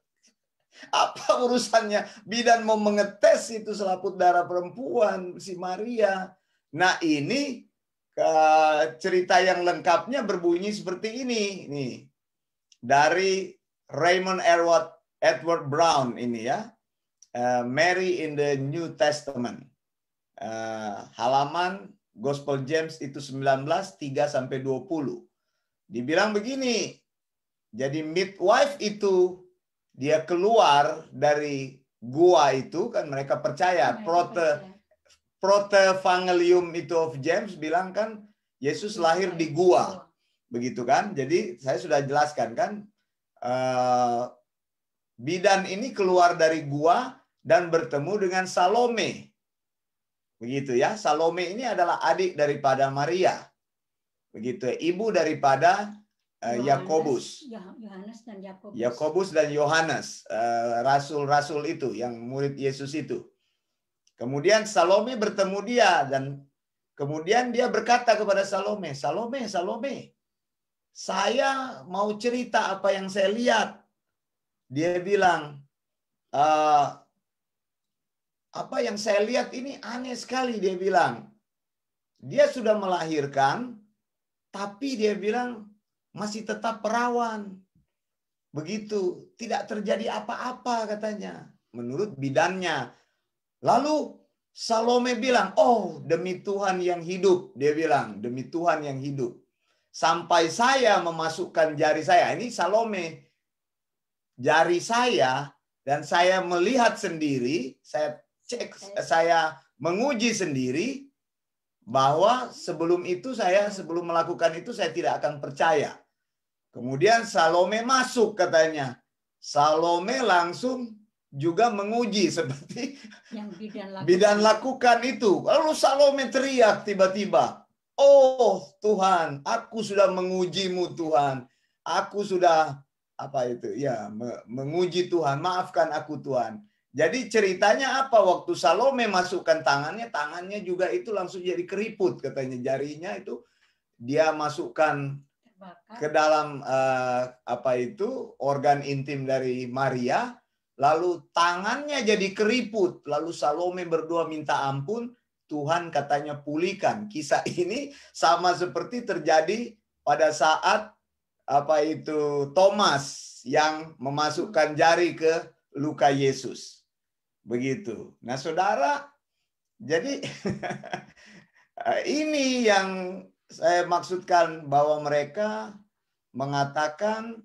B: Apa urusannya? Bidan mau mengetes itu selaput darah perempuan, si Maria. Nah ini cerita yang lengkapnya berbunyi seperti ini. Nih, dari Raymond Edward Brown ini ya. Mary in the New Testament. Halaman Gospel James itu 19, 3-20. Dibilang begini. Jadi midwife itu dia keluar dari gua itu kan mereka percaya. Protevangelium itu of James bilang kan Yesus lahir di gua. Begitu kan? Jadi saya sudah jelaskan kan bidan ini keluar dari gua dan bertemu dengan Salome. Begitu ya. Salome ini adalah adik daripada Maria. Begitu ya. Ibu daripada Yakobus. Yakobus dan Yohanes, rasul-rasul itu yang murid Yesus itu. Kemudian Salome bertemu dia dan kemudian dia berkata kepada Salome, Salome, saya mau cerita apa yang saya lihat. Dia bilang, apa yang saya lihat ini aneh sekali, dia bilang. Dia sudah melahirkan, tapi dia bilang masih tetap perawan. Begitu, tidak terjadi apa-apa katanya. Menurut bidannya. Lalu Salome bilang, oh demi Tuhan yang hidup. Dia bilang, demi Tuhan yang hidup. Sampai saya memasukkan jari saya. Ini Salome. Jari saya. Dan saya melihat sendiri. Saya cek, saya menguji sendiri. Bahwa sebelum melakukan itu saya tidak akan percaya. Kemudian Salome masuk katanya. Salome langsung juga menguji seperti yang bidan lakukan itu. Lalu Salome teriak tiba-tiba, oh Tuhan, aku sudah mengujimu Tuhan. Aku sudah menguji Tuhan. Maafkan aku Tuhan. Jadi ceritanya apa? Waktu Salome masukkan tangannya juga itu langsung jadi keriput katanya. Jarinya itu dia masukkan ke dalam organ intim dari Maria. Lalu tangannya jadi keriput. Lalu Salome berdoa minta ampun. Tuhan katanya pulihkan. Kisah ini sama seperti terjadi pada saat Thomas yang memasukkan jari ke luka Yesus. Begitu. Nah saudara, jadi ini yang saya maksudkan bahwa mereka mengatakan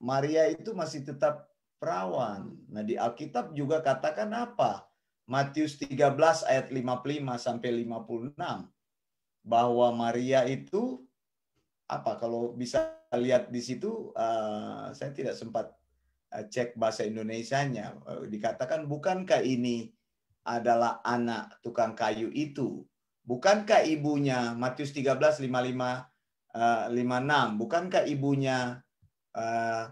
B: Maria itu masih tetap perawan. Nah di Alkitab juga katakan apa? Matius 13 ayat 55 sampai 56. Bahwa Maria itu kalau bisa lihat di situ, saya tidak sempat cek bahasa Indonesianya. Dikatakan bukankah ini adalah anak tukang kayu itu? Bukankah ibunya Matius 13 56? Bukankah ibunya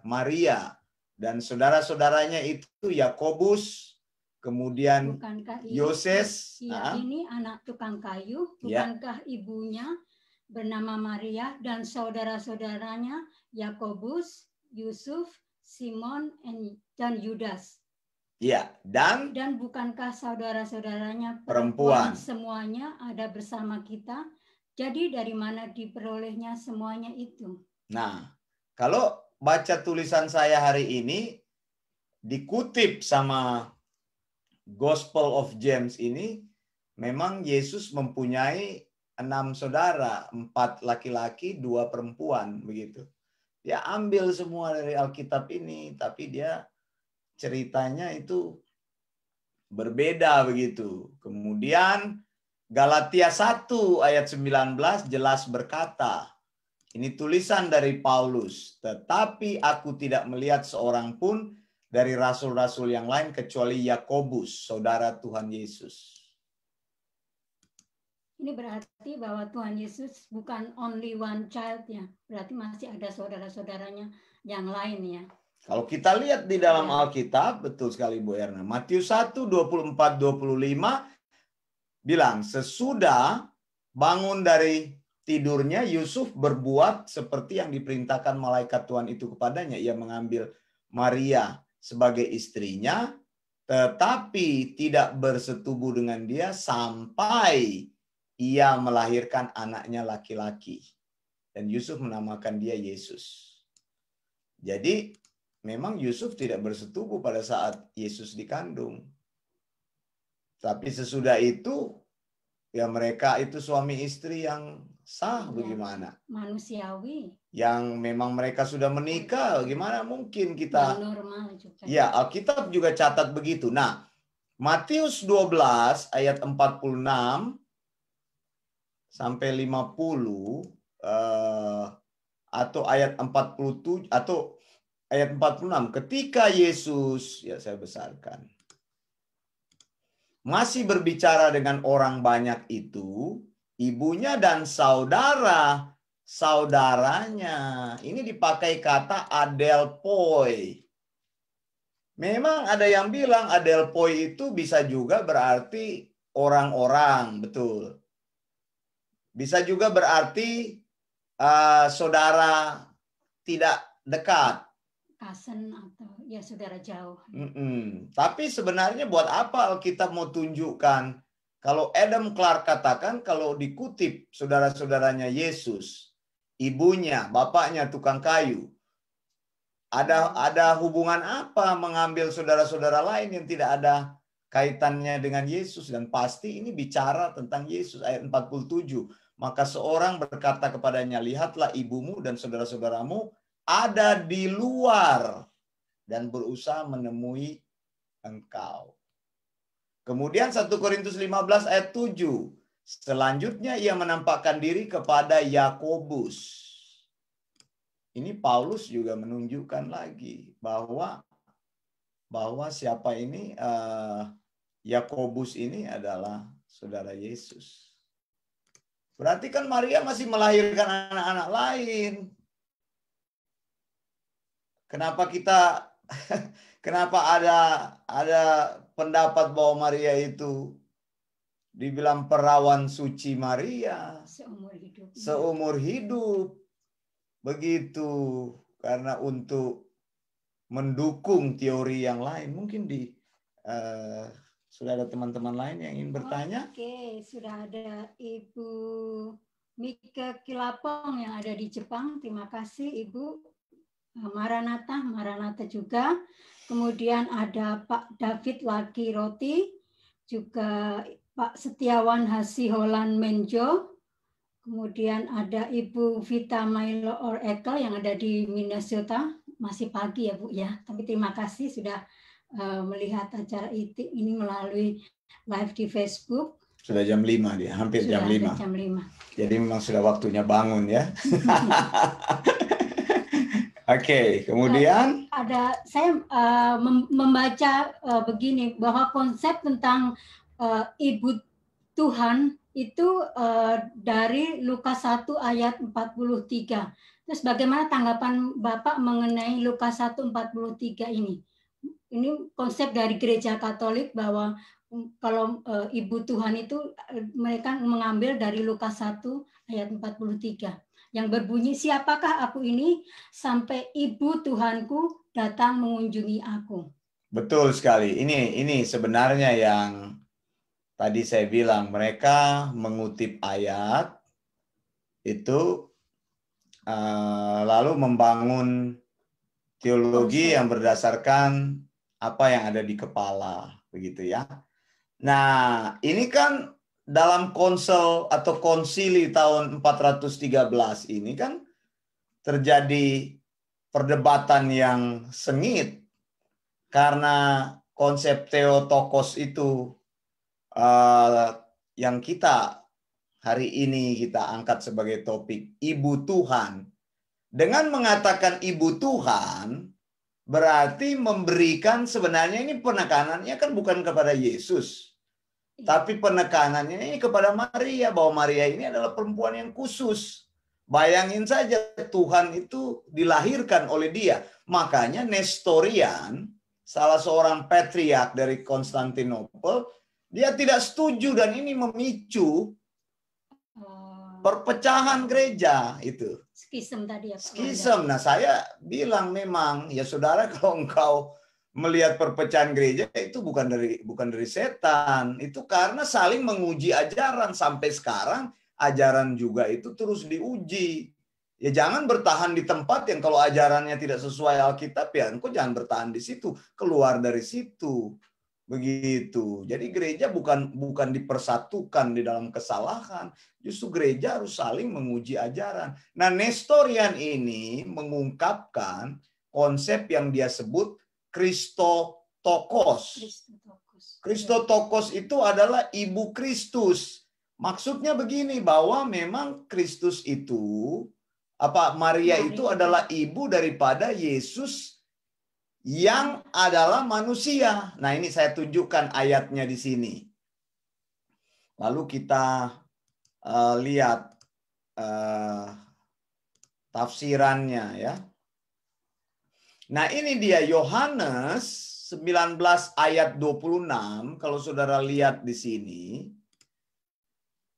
B: Maria? Dan saudara-saudaranya itu Yakobus, kemudian Yoses.
A: Ini anak tukang kayu, bukankah ibunya bernama Maria dan saudara-saudaranya Yakobus, Yusuf, Simon, dan Yudas.
B: Ya, dan
A: bukankah saudara-saudaranya perempuan semuanya ada bersama kita? Jadi dari mana diperolehnya semuanya itu?
B: Nah, kalau baca tulisan saya hari ini dikutip sama Gospel of James ini, memang Yesus mempunyai 6 saudara, 4 laki-laki, 2 perempuan, begitu. Dia ambil semua dari Alkitab ini, tapi dia ceritanya itu berbeda begitu. Kemudian Galatia 1 ayat 19 jelas berkata, ini tulisan dari Paulus, tetapi aku tidak melihat seorang pun dari rasul-rasul yang lain kecuali Yakobus, saudara Tuhan Yesus.
A: Ini berarti bahwa Tuhan Yesus bukan only one child ya. Berarti masih ada saudara-saudaranya yang lain ya.
B: Kalau kita lihat di dalam Alkitab, betul sekali Bu Erna. Matius 1, 24-25 bilang, sesudah bangun dari tidurnya, Yusuf berbuat seperti yang diperintahkan malaikat Tuhan itu kepadanya. Ia mengambil Maria sebagai istrinya, tetapi tidak bersetubuh dengan dia sampai ia melahirkan anaknya laki-laki. Dan Yusuf menamakan dia Yesus. Jadi memang Yusuf tidak bersetubuh pada saat Yesus dikandung. Tapi sesudah itu, ya mereka itu suami istri yang sah bagaimana?
A: Manusiawi.
B: Yang memang mereka sudah menikah, gimana mungkin kita?
A: Yang normal juga.
B: Ya, Alkitab juga catat begitu. Nah, Matius 12 ayat 46 sampai 50 atau ayat 47 atau ayat 46, ketika Yesus, ya saya besarkan, masih berbicara dengan orang banyak itu, ibunya dan saudara-saudaranya. Ini dipakai kata adelpoi. Memang ada yang bilang adelpoi itu bisa juga berarti orang-orang, betul. Bisa juga berarti saudara tidak dekat.
A: Cousin atau ya saudara jauh.
B: Tapi sebenarnya buat apa Alkitab mau tunjukkan? Kalau Adam Clark katakan, kalau dikutip saudara-saudaranya Yesus, ibunya, bapaknya tukang kayu, ada hubungan apa mengambil saudara-saudara lain yang tidak ada kaitannya dengan Yesus, dan pasti ini bicara tentang Yesus. Ayat 47, maka seorang berkata kepadanya, lihatlah ibumu dan saudara-saudaramu ada di luar dan berusaha menemui engkau. Kemudian 1 Korintus 15 ayat 7. Selanjutnya ia menampakkan diri kepada Yakobus. Ini Paulus juga menunjukkan lagi bahwa siapa ini, Yakobus ini adalah saudara Yesus. Berarti kan Maria masih melahirkan anak-anak lain. Kenapa ada pendapat bahwa Maria itu dibilang perawan suci Maria seumur hidup. Begitu, karena untuk mendukung teori yang lain. Mungkin sudah ada teman-teman lain yang ingin bertanya?
A: Oke, sudah ada Ibu Mika Kilapong yang ada di Jepang. Terima kasih Ibu. Maranatha juga. Kemudian ada Pak David Laki Roti, juga Pak Setiawan Hasiholan Menjo. Kemudian ada Ibu Vita Milo Oracle yang ada di Minnesota. Masih pagi ya Bu ya, tapi terima kasih sudah melihat acara ini melalui live di Facebook.
B: Sudah jam 5 dia, hampir
A: sudah
B: jam 5. Jadi memang sudah waktunya bangun ya. Oke, kemudian
A: saya membaca begini, bahwa konsep tentang Ibu Tuhan itu dari Lukas 1 ayat 43. Terus bagaimana tanggapan Bapak mengenai Lukas 1:43 ini? Ini konsep dari Gereja Katolik bahwa kalau Ibu Tuhan itu mereka mengambil dari Lukas 1 ayat 43 yang berbunyi, siapakah aku ini sampai Ibu Tuhanku datang mengunjungi aku.
B: Betul sekali. Ini sebenarnya yang tadi saya bilang, mereka mengutip ayat itu lalu membangun teologi yang berdasarkan apa yang ada di kepala, begitu ya. Nah, ini kan dalam konsel atau konsili tahun 413 ini kan terjadi perdebatan yang sengit karena konsep Theotokos itu yang kita hari ini kita angkat sebagai topik, Ibu Tuhan. Dengan mengatakan Ibu Tuhan, berarti memberikan, sebenarnya ini penekanannya kan bukan kepada Yesus, tapi penekanannya ini kepada Maria, bahwa Maria ini adalah perempuan yang khusus. Bayangin saja, Tuhan itu dilahirkan oleh dia. Makanya Nestorian, salah seorang patriark dari Konstantinopel, dia tidak setuju, dan ini memicu perpecahan gereja itu.
A: Skism tadi ya.
B: Skism. Nah, saya bilang memang ya saudara, kalau engkau melihat perpecahan gereja itu bukan dari setan, itu karena saling menguji ajaran. Sampai sekarang ajaran juga itu terus diuji. Ya jangan bertahan di tempat yang kalau ajarannya tidak sesuai Alkitab, ya engkau jangan bertahan di situ, keluar dari situ. Begitu. Jadi gereja bukan dipersatukan di dalam kesalahan, justru gereja harus saling menguji ajaran. Nah, Nestorian ini mengungkapkan konsep yang dia sebut Christotokos. Christotokos itu adalah Ibu Kristus. Maksudnya begini, bahwa memang Kristus itu, Maria itu adalah ibu daripada Yesus yang adalah manusia. Nah, ini saya tunjukkan ayatnya di sini. Lalu kita lihat tafsirannya ya. Nah, ini dia Yohanes 19 ayat 26. Kalau saudara lihat di sini,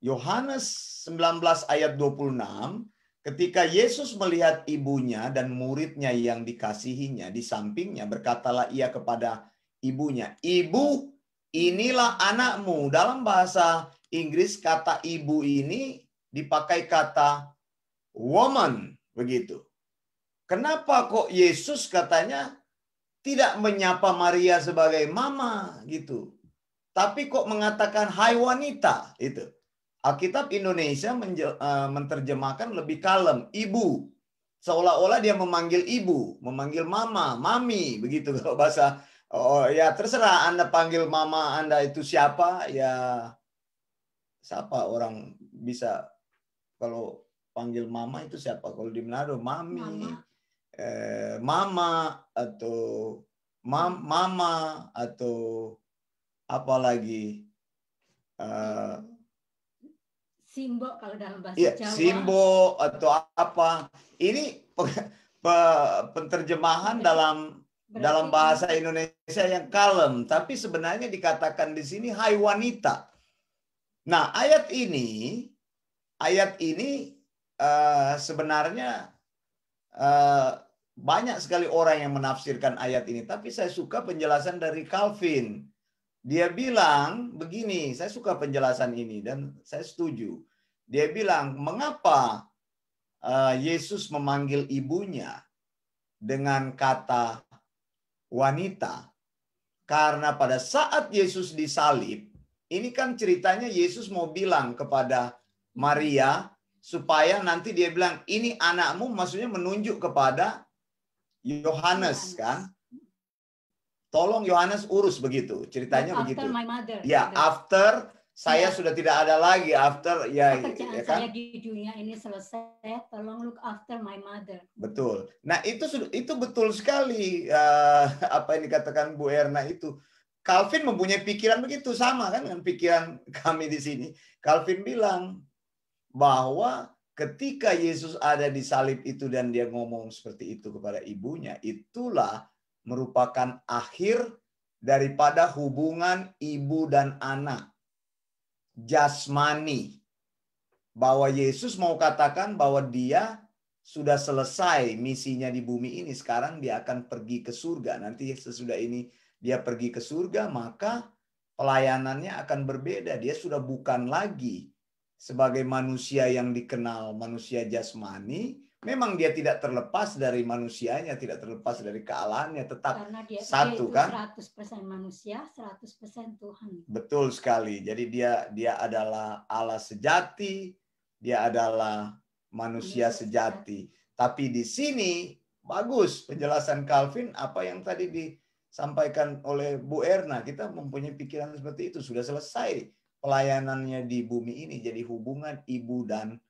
B: Yohanes 19 ayat 26, ketika Yesus melihat ibunya dan muridnya yang dikasihinya di sampingnya, berkatalah ia kepada ibunya, "Ibu, inilah anakmu." Dalam bahasa Inggris kata ibu ini dipakai kata woman, begitu. Kenapa kok Yesus katanya tidak menyapa Maria sebagai mama gitu? tapi kok mengatakan hai wanita itu. Alkitab Indonesia menerjemahkan lebih kalem, ibu. Seolah-olah dia memanggil ibu, memanggil mama, mami, begitu kalau bahasa. Oh ya terserah Anda panggil mama Anda itu siapa, ya siapa orang bisa kalau panggil mama itu siapa? Kalau di Manado mami, mama atau mama atau apa lagi?
A: Simbo kalau dalam bahasa Jawa.
B: Simbo atau apa. Ini penerjemahan dalam bahasa Indonesia yang kalem. Tapi sebenarnya dikatakan di sini hai wanita. Nah ayat ini sebenarnya banyak sekali orang yang menafsirkan ayat ini. Tapi saya suka penjelasan dari Calvin. Dia bilang begini, saya suka penjelasan ini dan saya setuju. Dia bilang, mengapa Yesus memanggil ibunya dengan kata wanita? Karena pada saat Yesus disalib, ini kan ceritanya Yesus mau bilang kepada Maria, supaya nanti dia bilang, ini anakmu, maksudnya menunjuk kepada Yohanes kan? Tolong Yohanes urus begitu, ceritanya begitu. Ya, after saya sudah tidak ada lagi, after ya
A: pekerjaan
B: ya kan?
A: Saya di dunia ini selesai, tolong look after my mother.
B: Betul. Nah, itu betul sekali apa yang dikatakan Bu Erna itu. Calvin mempunyai pikiran begitu sama kan dengan pikiran kami di sini. Calvin bilang bahwa ketika Yesus ada di salib itu dan dia ngomong seperti itu kepada ibunya, itulah merupakan akhir daripada hubungan ibu dan anak jasmani, bahwa Yesus mau katakan bahwa dia sudah selesai misinya di bumi ini, sekarang dia akan pergi ke surga. Nanti sesudah ini dia pergi ke surga, maka pelayanannya akan berbeda. Dia sudah bukan lagi sebagai manusia yang dikenal manusia jasmani. Memang dia tidak terlepas dari manusianya, tidak terlepas dari kealahannya, tetap
A: karena dia
B: satu kan?
A: 100% manusia, 100% Tuhan.
B: Betul sekali. Jadi dia adalah Allah sejati, dia adalah manusia sejati. Tapi di sini bagus penjelasan Calvin apa yang tadi disampaikan oleh Bu Erna. Kita mempunyai pikiran seperti itu, sudah selesai pelayanannya di bumi ini. Jadi hubungan ibu dan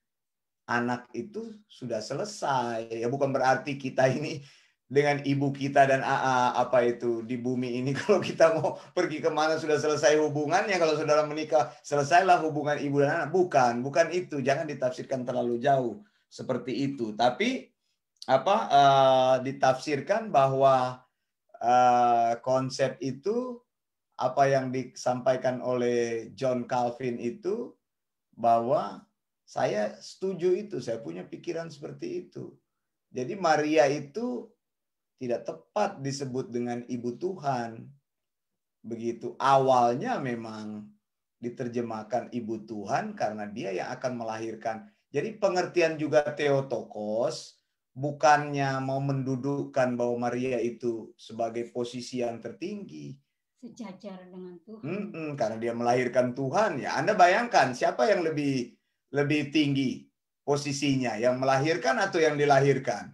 B: anak itu sudah selesai. Ya bukan berarti kita ini dengan ibu kita dan apa itu di bumi ini kalau kita mau pergi kemana sudah selesai hubungannya. Kalau saudara menikah selesailah hubungan ibu dan anak. Bukan itu. Jangan ditafsirkan terlalu jauh seperti itu. Tapi ditafsirkan bahwa konsep itu apa yang disampaikan oleh John Calvin itu, bahwa saya setuju itu, saya punya pikiran seperti itu. Jadi Maria itu tidak tepat disebut dengan ibu Tuhan. Begitu awalnya memang diterjemahkan ibu Tuhan karena dia yang akan melahirkan. Jadi pengertian juga Theotokos bukannya mau mendudukkan bahwa Maria itu sebagai posisi yang tertinggi.
A: Sejajar dengan Tuhan.
B: Karena dia melahirkan Tuhan. Ya, Anda bayangkan siapa yang lebih tinggi posisinya, yang melahirkan atau yang dilahirkan?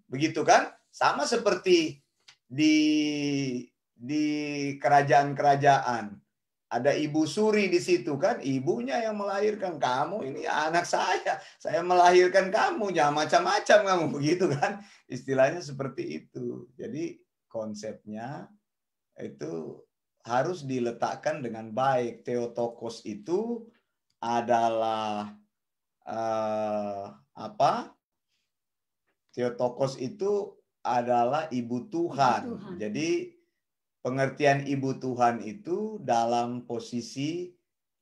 B: Begitu kan? Sama seperti di kerajaan-kerajaan. Ada ibu suri di situ kan, ibunya yang melahirkan, kamu ini anak saya melahirkan kamu, jangan macam-macam kamu, begitu kan? Istilahnya seperti itu. Jadi konsepnya itu harus diletakkan dengan baik. Theotokos itu adalah Theotokos itu adalah ibu Tuhan. Jadi pengertian ibu Tuhan itu dalam posisi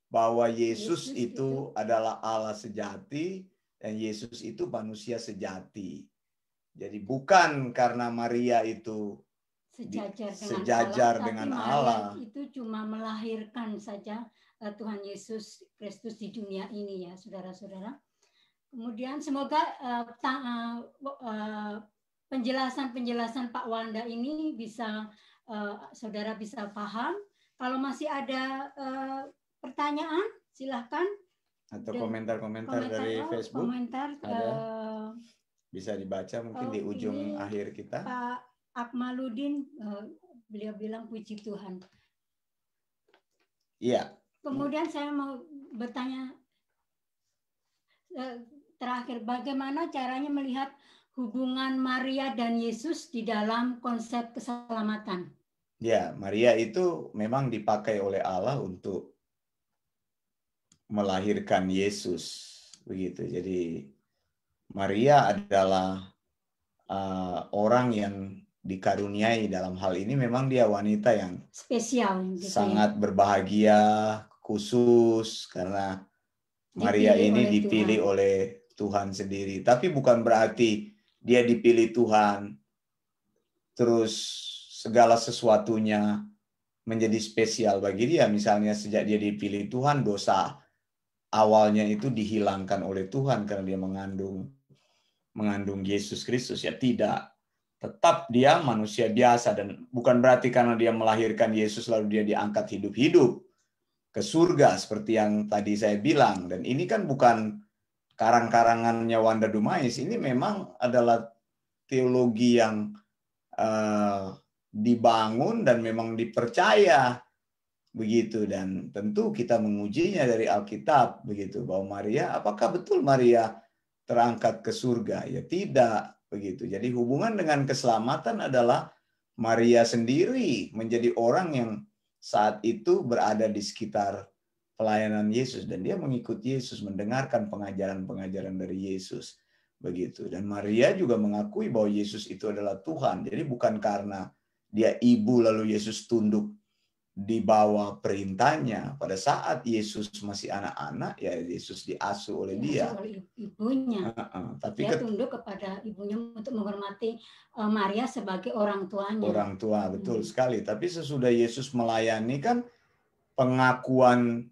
B: bahwa Yesus itu adalah Allah sejati dan Yesus itu manusia sejati. Jadi bukan karena Maria itu sejajar dengan Allah.
A: Maria itu cuma melahirkan saja Tuhan Yesus Kristus di dunia ini ya, saudara-saudara. Kemudian semoga penjelasan Pak Wanda ini bisa saudara bisa paham Kalau masih ada pertanyaan, silahkan.
B: Atau komentar-komentar dari Facebook
A: komentar,
B: ada, bisa dibaca mungkin di ujung akhir kita.
A: Pak Akmaludin, beliau bilang puji Tuhan.
B: Iya.
A: Kemudian saya mau bertanya terakhir, bagaimana caranya melihat hubungan Maria dan Yesus di dalam konsep keselamatan?
B: Ya, Maria itu memang dipakai oleh Allah untuk melahirkan Yesus, begitu. Jadi Maria adalah orang yang dikaruniai dalam hal ini. Memang dia wanita yang
A: spesial, gitu,
B: sangat berbahagia, khusus, karena Maria ini dipilih oleh Tuhan sendiri. Tapi bukan berarti dia dipilih Tuhan terus segala sesuatunya menjadi spesial bagi dia. Misalnya sejak dia dipilih Tuhan, dosa awalnya itu dihilangkan oleh Tuhan karena dia mengandung Yesus Kristus. Ya tidak. Tetap dia manusia biasa, dan bukan berarti karena dia melahirkan Yesus lalu dia diangkat hidup-hidup ke surga seperti yang tadi saya bilang. Dan ini kan bukan karang-karangannya Wanda Dumais, ini memang adalah teologi yang dibangun dan memang dipercaya begitu. Dan tentu kita mengujinya dari Alkitab begitu, bahwa Maria, apakah betul Maria terangkat ke surga? Ya tidak begitu. Jadi hubungan dengan keselamatan adalah Maria sendiri menjadi orang yang saat itu berada di sekitar pelayanan Yesus, dan dia mengikuti Yesus, mendengarkan pengajaran-pengajaran dari Yesus begitu. Dan Maria juga mengakui bahwa Yesus itu adalah Tuhan. Jadi bukan karena dia ibu lalu Yesus tunduk di bawah perintahnya. Pada saat Yesus masih anak-anak, ya Yesus diasuh oleh dia.
A: Oleh ibunya.
B: Tapi
A: dia tunduk kepada ibunya untuk menghormati Maria sebagai orang tuanya.
B: Orang tua, betul sekali. Tapi sesudah Yesus melayani, kan pengakuan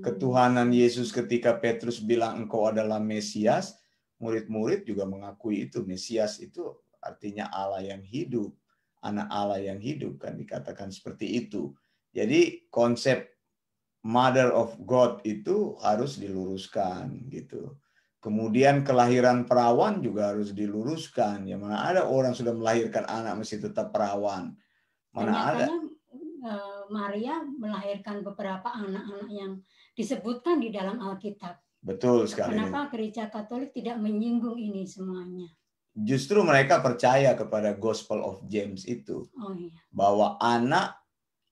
B: ketuhanan Yesus ketika Petrus bilang engkau adalah Mesias, murid-murid juga mengakui itu. Mesias itu artinya Allah yang hidup, anak Allah yang hidup, kan dikatakan seperti itu. Jadi konsep Mother of God itu harus diluruskan gitu. Kemudian kelahiran perawan juga harus diluruskan. Ya, mana ada orang sudah melahirkan anak masih tetap perawan. Mana ada
A: Maria melahirkan beberapa anak-anak yang disebutkan di dalam Alkitab.
B: Betul sekali.
A: Kenapa Gereja Katolik tidak menyinggung ini semuanya?
B: Justru mereka percaya kepada Gospel of James itu. Bahwa anak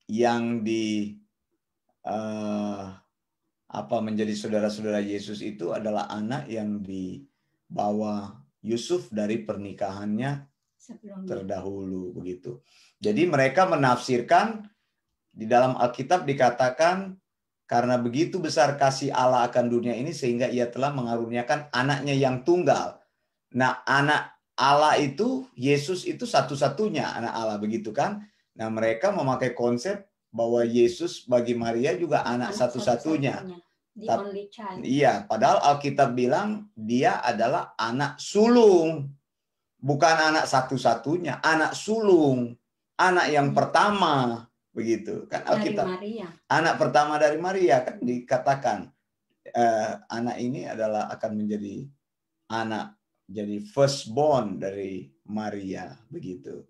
B: yang menjadi saudara-saudara Yesus itu adalah anak yang dibawa Yusuf dari pernikahannya sebelumnya, terdahulu begitu. Jadi mereka menafsirkan, di dalam Alkitab dikatakan karena begitu besar kasih Allah akan dunia ini sehingga ia telah mengaruniakan anaknya yang tunggal. Nah, anak Allah itu, Yesus itu satu-satunya anak Allah, begitu kan? Nah, mereka memakai konsep bahwa Yesus bagi Maria juga anak satu-satunya. Iya, padahal Alkitab bilang dia adalah anak sulung. Bukan anak satu-satunya, anak sulung. Anak yang pertama. Begitu kan Alkitab. Anak pertama dari Maria, kan dikatakan anak ini adalah akan menjadi anak, jadi firstborn dari Maria begitu.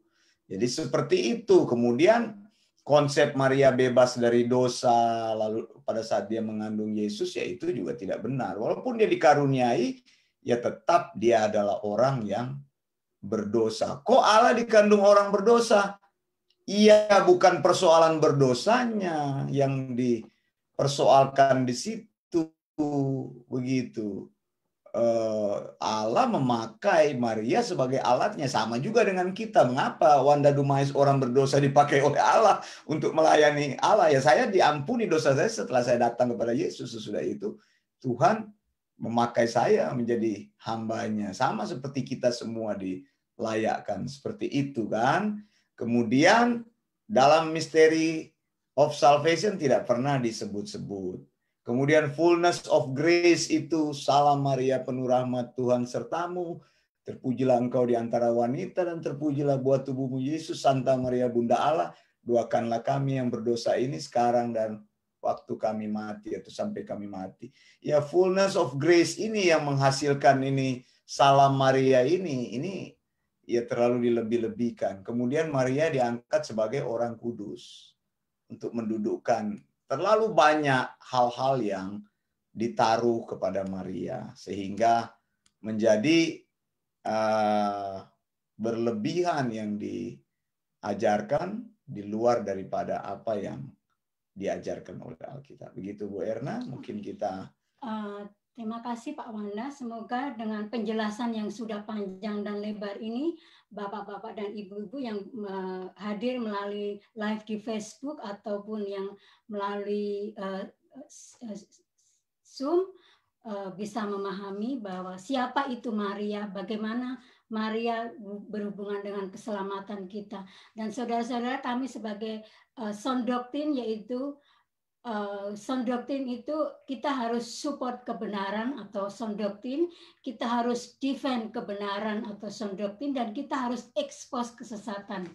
B: Jadi seperti itu. Kemudian konsep Maria bebas dari dosa lalu pada saat dia mengandung Yesus, ya itu juga tidak benar. Walaupun dia dikaruniai, ya tetap dia adalah orang yang berdosa. Kok Allah dikandung orang berdosa? Iya, bukan persoalan berdosanya yang dipersoalkan di situ begitu. Allah memakai Maria sebagai alatnya, sama juga dengan kita. Mengapa Wanda Dumais orang berdosa dipakai oleh Allah untuk melayani Allah? Ya, saya diampuni dosa saya setelah saya datang kepada Yesus. Sesudah itu Tuhan memakai saya menjadi hambanya, sama seperti kita semua dilayakkan seperti itu kan. Kemudian dalam misteri of salvation tidak pernah disebut-sebut. Kemudian fullness of grace itu, salam Maria penuh rahmat Tuhan sertamu, terpujilah engkau di antara wanita dan terpujilah buah tubuhmu Yesus, Santa Maria Bunda Allah. Doakanlah kami yang berdosa ini sekarang dan waktu kami mati atau sampai kami mati. Ya, fullness of grace ini yang menghasilkan ini salam Maria ini ya terlalu dilebih-lebihkan. Kemudian Maria diangkat sebagai orang kudus untuk mendudukkan terlalu banyak hal-hal yang ditaruh kepada Maria sehingga menjadi berlebihan yang diajarkan di luar daripada apa yang diajarkan oleh Alkitab. Begitu Bu Erna, mungkin kita
A: terima kasih Pak Wanda. Semoga dengan penjelasan yang sudah panjang dan lebar ini, Bapak-bapak dan Ibu-ibu yang hadir melalui live di Facebook ataupun yang melalui Zoom bisa memahami bahwa siapa itu Maria, bagaimana Maria berhubungan dengan keselamatan kita. Dan saudara-saudara, kami sebagai sound doctrine, yaitu sound doctrine itu kita harus support kebenaran atau sound doctrine, kita harus defend kebenaran atau sound doctrine, dan kita harus expose kesesatan.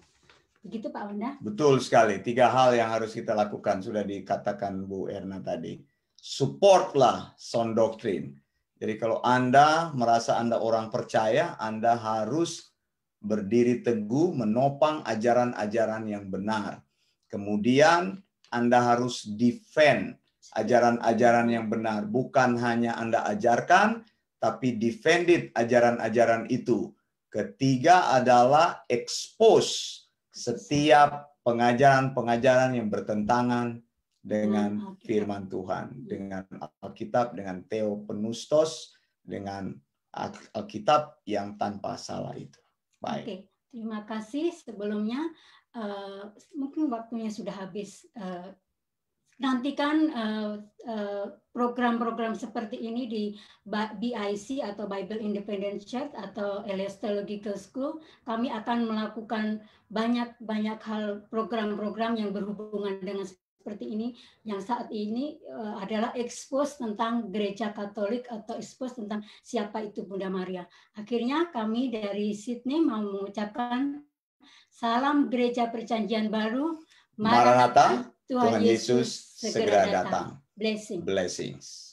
A: Begitu Pak Wanda? Betul
B: sekali. 3 hal yang harus kita lakukan sudah dikatakan Bu Erna tadi. Supportlah sound doctrine. Jadi kalau Anda merasa Anda orang percaya, Anda harus berdiri teguh menopang ajaran-ajaran yang benar. Kemudian Anda harus defend ajaran-ajaran yang benar. Bukan hanya Anda ajarkan, tapi defended ajaran-ajaran itu. Ketiga adalah expose setiap pengajaran-pengajaran yang bertentangan dengan firman Tuhan, dengan Alkitab, dengan Theopneustos, dengan Alkitab yang tanpa salah itu. Baik.
A: Oke, terima kasih. Sebelumnya, mungkin waktunya sudah habis. Nantikan program-program seperti ini di BIC atau Bible Independent Church atau Elias Theological School. Kami akan melakukan banyak hal program-program yang berhubungan dengan seperti ini, yang saat ini adalah expose tentang gereja Katolik atau expose tentang siapa itu Bunda Maria. Akhirnya kami dari Sydney mau mengucapkan salam Gereja Perjanjian Baru,
B: Maranatha, Tuhan Yesus segera datang. Blessings.